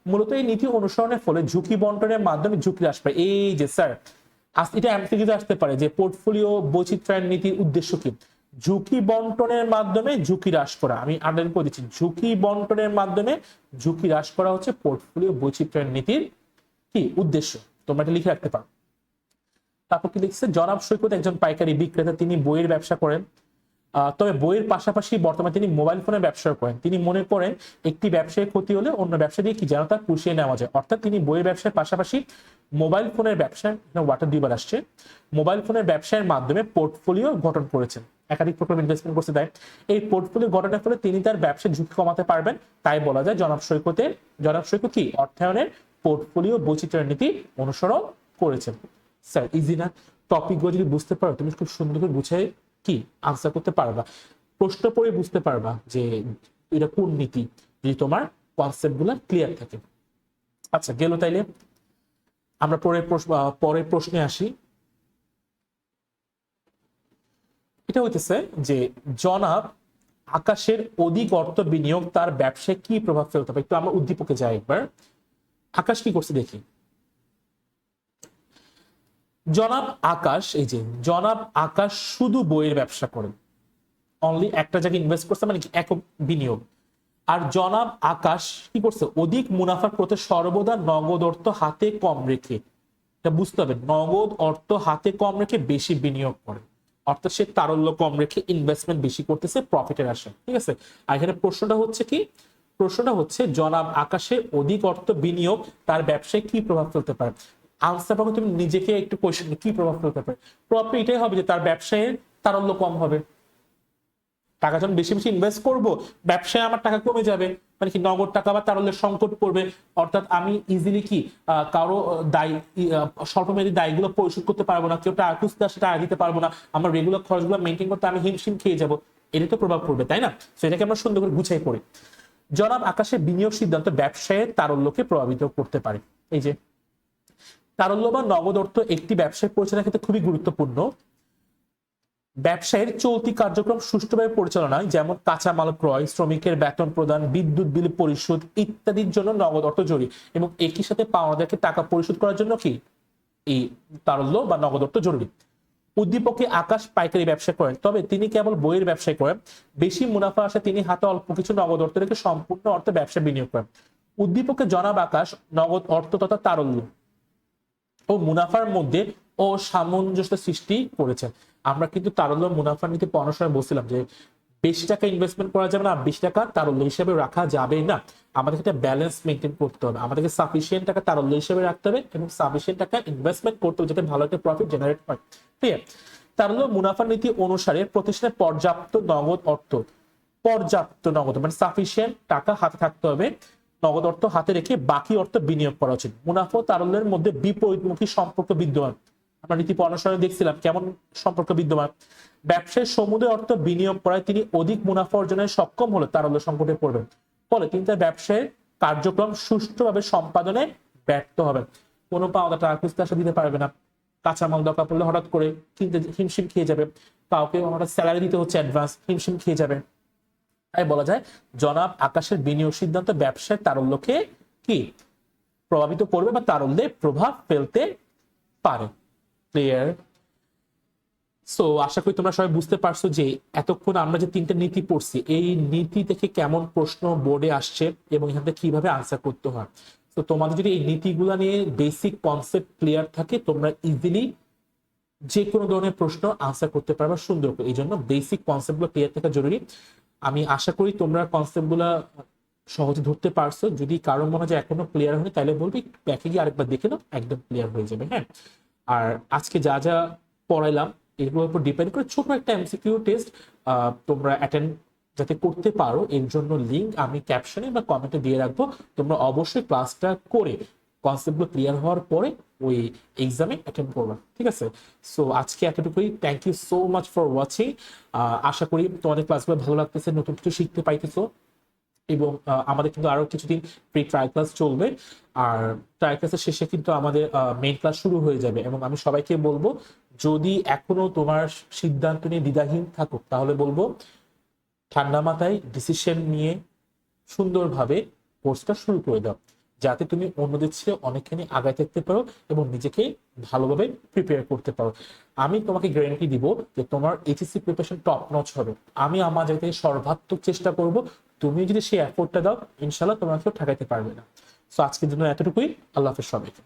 মূলত এই নীতি অনুসরণের ফলে ঝুঁকি বন্টনের মাধ্যমে ঝুঁকি হ্রাস পায়। এই যে স্যার, এটা এমসিকিউতে আসতে পারে যে পোর্টফোলিও বৈচিত্র্যায়ন নীতির উদ্দেশ্য কি, ঝুঁকি বন্টনের মাধ্যমে ঝুঁকি হ্রাস করা। আমি আন্ডারলাইন করে দিচ্ছি, ঝুঁকি বন্টনের মাধ্যমে ঝুঁকি হ্রাস করা হচ্ছে পোর্টফোলিও বৈচিত্র্যায়ন নীতির কি উদ্দেশ্য। তোমরা এটা লিখে রাখতে পারো। তারপর কি লিখছে, জনাব সৈকত একজন পাইকারি বিক্রেতা, তিনি বইয়ের ব্যবসা করেন, তবে বইয়ের পাশাপাশি বর্তমানে তিনি মোবাইল ফোনের ব্যবসা করেন। তিনি মনে করেন একটি ব্যবসায় ক্ষতি হলে অন্য ব্যবসা দিয়ে কি যেন তা পুষিয়ে নেওয়া যায়। অর্থাৎ তিনি বইয়ের ব্যবসার পাশাপাশি মোবাইল ফোনের ব্যবসা, ওয়াটার দুইবার আসছে, মোবাইল ফোনের ব্যবসায়ের মাধ্যমে পোর্টফোলিও গঠন করেছেন, একাধিক প্রকল্পে ইনভেস্টমেন্ট করতে দেয়। এই পোর্টফোলিও গঠনের ফলে তিনি তার ব্যবসার ঝুঁকি কমাতে পারবেন। তাই বলা যায় জনাব সৈকত কি অর্থায়নের পোর্টফোলিও বৈচিত্র্য নীতি অনুসরণ করেছেন। স্যার ইজি না? টপিকগুলো যদি বুঝতে পারো, তুমি খুব সুন্দর করে বুঝে কি আনসার করতে পারবা, প্রশ্ন পড়ে বুঝতে পারবা যে এটা কোন নীতি, যদি তোমার কনসেপ্ট গুলো ক্লিয়ার থাকে। আচ্ছা, গেল। তাইলে আমরা পরের প্রশ্নে আসি। এটা হইতেছে যে জনাব আকাশের অধিক অর্থ বিনিয়োগ তার ব্যবসায় কি প্রভাব ফেলতে পারে। একটু আমরা উদ্দীপকে যাই একবার, আকাশ কি করছে দেখি। জনাব আকাশ, এই যে জনাব আকাশ শুধু বইয়ের ব্যবসা করেন, অনলি একটা জায়গায় ইনভেস্ট করছে, মানে কি একক বিনিয়োগ। আর জনাব আকাশ কি করছে, অধিক মুনাফার পথে সর্বদা নগদ অর্থ হাতে কম রেখে, এটা বুঝতে হবে, নগদ অর্থ হাতে কম রেখে বেশি বিনিয়োগ করে। অর্থাৎ সে তারল্য কম রেখে ইনভেস্টমেন্ট বেশি করতেছে প্রফিটের আশায়। ঠিক আছে, আর এখানে প্রশ্নটা হচ্ছে কি, প্রশ্নটা হচ্ছে জনাব আকাশের অধিক অর্থ বিনিয়োগ তার ব্যবসায় কি প্রভাব ফেলতে পারে। আনসার পাবো তুমি নিজেকে একটু কোয়েশ্চেন, কি প্রভাব ফেলতে পারে। প্রভাব এটাই হবে যে তার ব্যবসায়ের তারল্য কম হবে, টাকা যখন বেশি বেশি ইনভেস্ট করব ব্যবসায় আমার টাকা কমে যাবে, মানে কি নগদ টাকা বা তারল্যের সংকট পড়বে। অর্থাৎ আমি ইজিলি কি কারো দায়, স্বল্পমেয়াদী দায়গুলো পরিশোধ করতে পারবো না, কেউ টাকা খুঁজতে আসে টাকা দিতে পারবো না, আমার রেগুলার খরচগুলো মেনটেন করতে আমি হিমশিম খেয়ে যাবো, এটা তো প্রভাব পড়বে, তাই না? সেটাকে আমরা সুন্দর করে গুছাই পড়ি। জনাব আকাশের বিনিয়োগ সিদ্ধান্ত ব্যবসায়ের তারল্যকে প্রভাবিত করতে পারে। এই যে তারল্য বা নগদ অর্থ একটি ব্যবসায় পরিচালনার ক্ষেত্রে খুবই গুরুত্বপূর্ণ। ব্যবসায়ের চলতি কার্যক্রম সুষ্ঠুভাবে পরিচালনায়, যেমন কাঁচামাল ক্রয়, শ্রমিকের বেতন প্রদান, বিদ্যুৎ বিল পরিশোধ ইত্যাদির জন্য নগদ অর্থ জরুরি, এবং একই সাথে পাওনাদারকে টাকা পরিশোধ করার জন্য কি এই তারল্য বা নগদ অর্থ জরুরি। উদ্দীপকে আকাশ পাইকারি ব্যবসা করেন, তবে তিনি কেবল বইয়ের ব্যবসা করেন। বেশি মুনাফা আসে তিনি হাতে অল্প কিছু নগদ অর্থ রেখে সম্পূর্ণ অর্থে ব্যবসা বিনিয়োগ করেন। উদ্দীপকে জনাব আকাশ নগদ অর্থ তথা তারল্য ও মুনাফার মধ্যে ও সামঞ্জস্য সৃষ্টি করেছেন। আমরা কিন্তু তারল্য মুনাফার নীতি পড়ানোর সময় বলছিলাম যে বেশি টাকা ইনভেস্টমেন্ট করা যাবে না, বেশি টাকা তারল্য হিসেবে রাখা যাবে না। আমাদেরকে একটা ব্যালেন্স মেনটেন করতে হবে, আমাদেরকে সাফিসিয়েন্ট টাকা তারল্য হিসেবে রাখতে হবে এবং সাফিসিয়েন্ট টাকা ইনভেস্টমেন্ট করতে হবে যাতে ভালো একটা প্রফিট জেনারেট হয়। ঠিক আছে, তারল্য মুনাফার নীতি অনুসারে প্রতিষ্ঠানে পর্যাপ্ত নগদ মানে সাফিসিয়েন্ট টাকা হাতে থাকতে হবে, নগদ অর্থ হাতে রেখে বাকি অর্থ বিনিয়োগ করা উচিত। মুনাফা ও তারল্যের মধ্যে বিপরীতমুখী সম্পর্ক বিদ্যমান। আমরা নীতি অনুসারে দেখছিলাম কেমন সম্পর্ক বিদ্যমান। ব্যবসায় সমুদয় অর্থ বিনিয়োগ করায় তিনি অধিক মুনাফা অর্জনে সক্ষম হলে তারল্য সংকটে পড়বেন, ফলে তিনি তার ব্যবসায়ের কার্যক্রম সুষ্ঠুভাবে সম্পাদনে ব্যর্থ হবেন। কোনো পাওনা টাকা খুঁজতে আসা দিতে পারবে না, কাঁচামাল দরকার পড়লে হঠাৎ করে কিনতে হিমশিম খেয়ে যাবে, কাউকে হঠাৎ স্যালারি দিতে হচ্ছে অ্যাডভান্স, হিমশিম খেয়ে যাবে। তাই বলা যায় জনাব আকাশের বিনিয়োগ সিদ্ধান্ত ব্যবসায় তারল্যকে কি প্রভাবিত করবে বা তারল্যে প্রভাব ফেলতে পারে। ক্লিয়ার? সো আশা করি তোমরা সবাই বুঝতে পারছো যে এতক্ষণ আমরা যে তিনটা নীতি পড়ছি এই নীতি থেকে কেমন প্রশ্ন বোর্ডে আসছে এবং এখান থেকে কিভাবে আনসার করতে হয়। তো তোমাদের যদি এই নীতিগুলো নিয়ে বেসিক কনসেপ্ট ক্লিয়ার থাকে তোমরা ইজিলি যে কোনো ধরনের প্রশ্ন আনসার করতে পারবে সুন্দর করে। এই জন্য বেসিক কনসেপ্টগুলো ক্লিয়ার থাকা জরুরি। আমি আশা করি তোমরা কনসেপ্টগুলো সহজে ধরতে পারছো। যদি কারো মনে হয় এখনো ক্লিয়ার হয়নি তাহলে বলবি ব্যাকে গিয়ে আরেকবার দেখে নাও, একদম ক্লিয়ার হয়ে যাবে। হ্যাঁ, আর আজকে যা যা পড়াইলাম এগুলোর উপর ডিপেন্ড করে ছোট একটা এমসিকিউ টেস্ট তোমরা অ্যাটেন্ড যাতে করতে পারো এর জন্য লিঙ্ক আমি ক্যাপশনে বা কমেন্টে দিয়ে রাখবো। তোমরা অবশ্যই ক্লাসটা করে কনসেপ্টগুলো ক্লিয়ার হওয়ার পরে ওই এক্সামে অ্যাটেন্ড করবে। ঠিক আছে, সো আজকে এতটুকুই। Thank you so much for watching. আশা করি তোমাদের ক্লাসগুলো ভালো লাগতেছে, নতুন কিছু শিখতে পাইতেছো। এবং আমাদের কিন্তু আরো কিছুদিন প্রি ট্রায়াল ক্লাস চলবে, আর ট্রায়াল ক্লাসের শেষে কিন্তু আমাদের মেইন ক্লাস শুরু হয়ে যাবে। এবং আমি সবাইকে বলবো যদি এখনো তোমার সিদ্ধান্ত নিয়ে দ্বিধাহীন থাকো তাহলে বলবো ঠান্ডা মাথায় ডিসিশন নিয়ে সুন্দরভাবে কোর্সটা শুরু করে দাও, যাতে তুমি অন্যদের চেয়ে অনেকখানি আগায় থাকতে পারো এবং নিজেকে ভালোভাবে প্রিপেয়ার করতে পারো। আমি তোমাকে গ্যারান্টি দিব যে তোমার এইচএসসি প্রিপারেশন টপ নচ হবে। আমি আমার জায়গা থেকে সর্বাত্মক চেষ্টা করব, তুমি যদি সেই এফোর্টটা দাও ইনশাল্লাহ তোমাকে কেউ ঠেকাইতে পারবে না। সো আজকের জন্য এতটুকুই। আল্লাহ হাফেজ সবাইকে।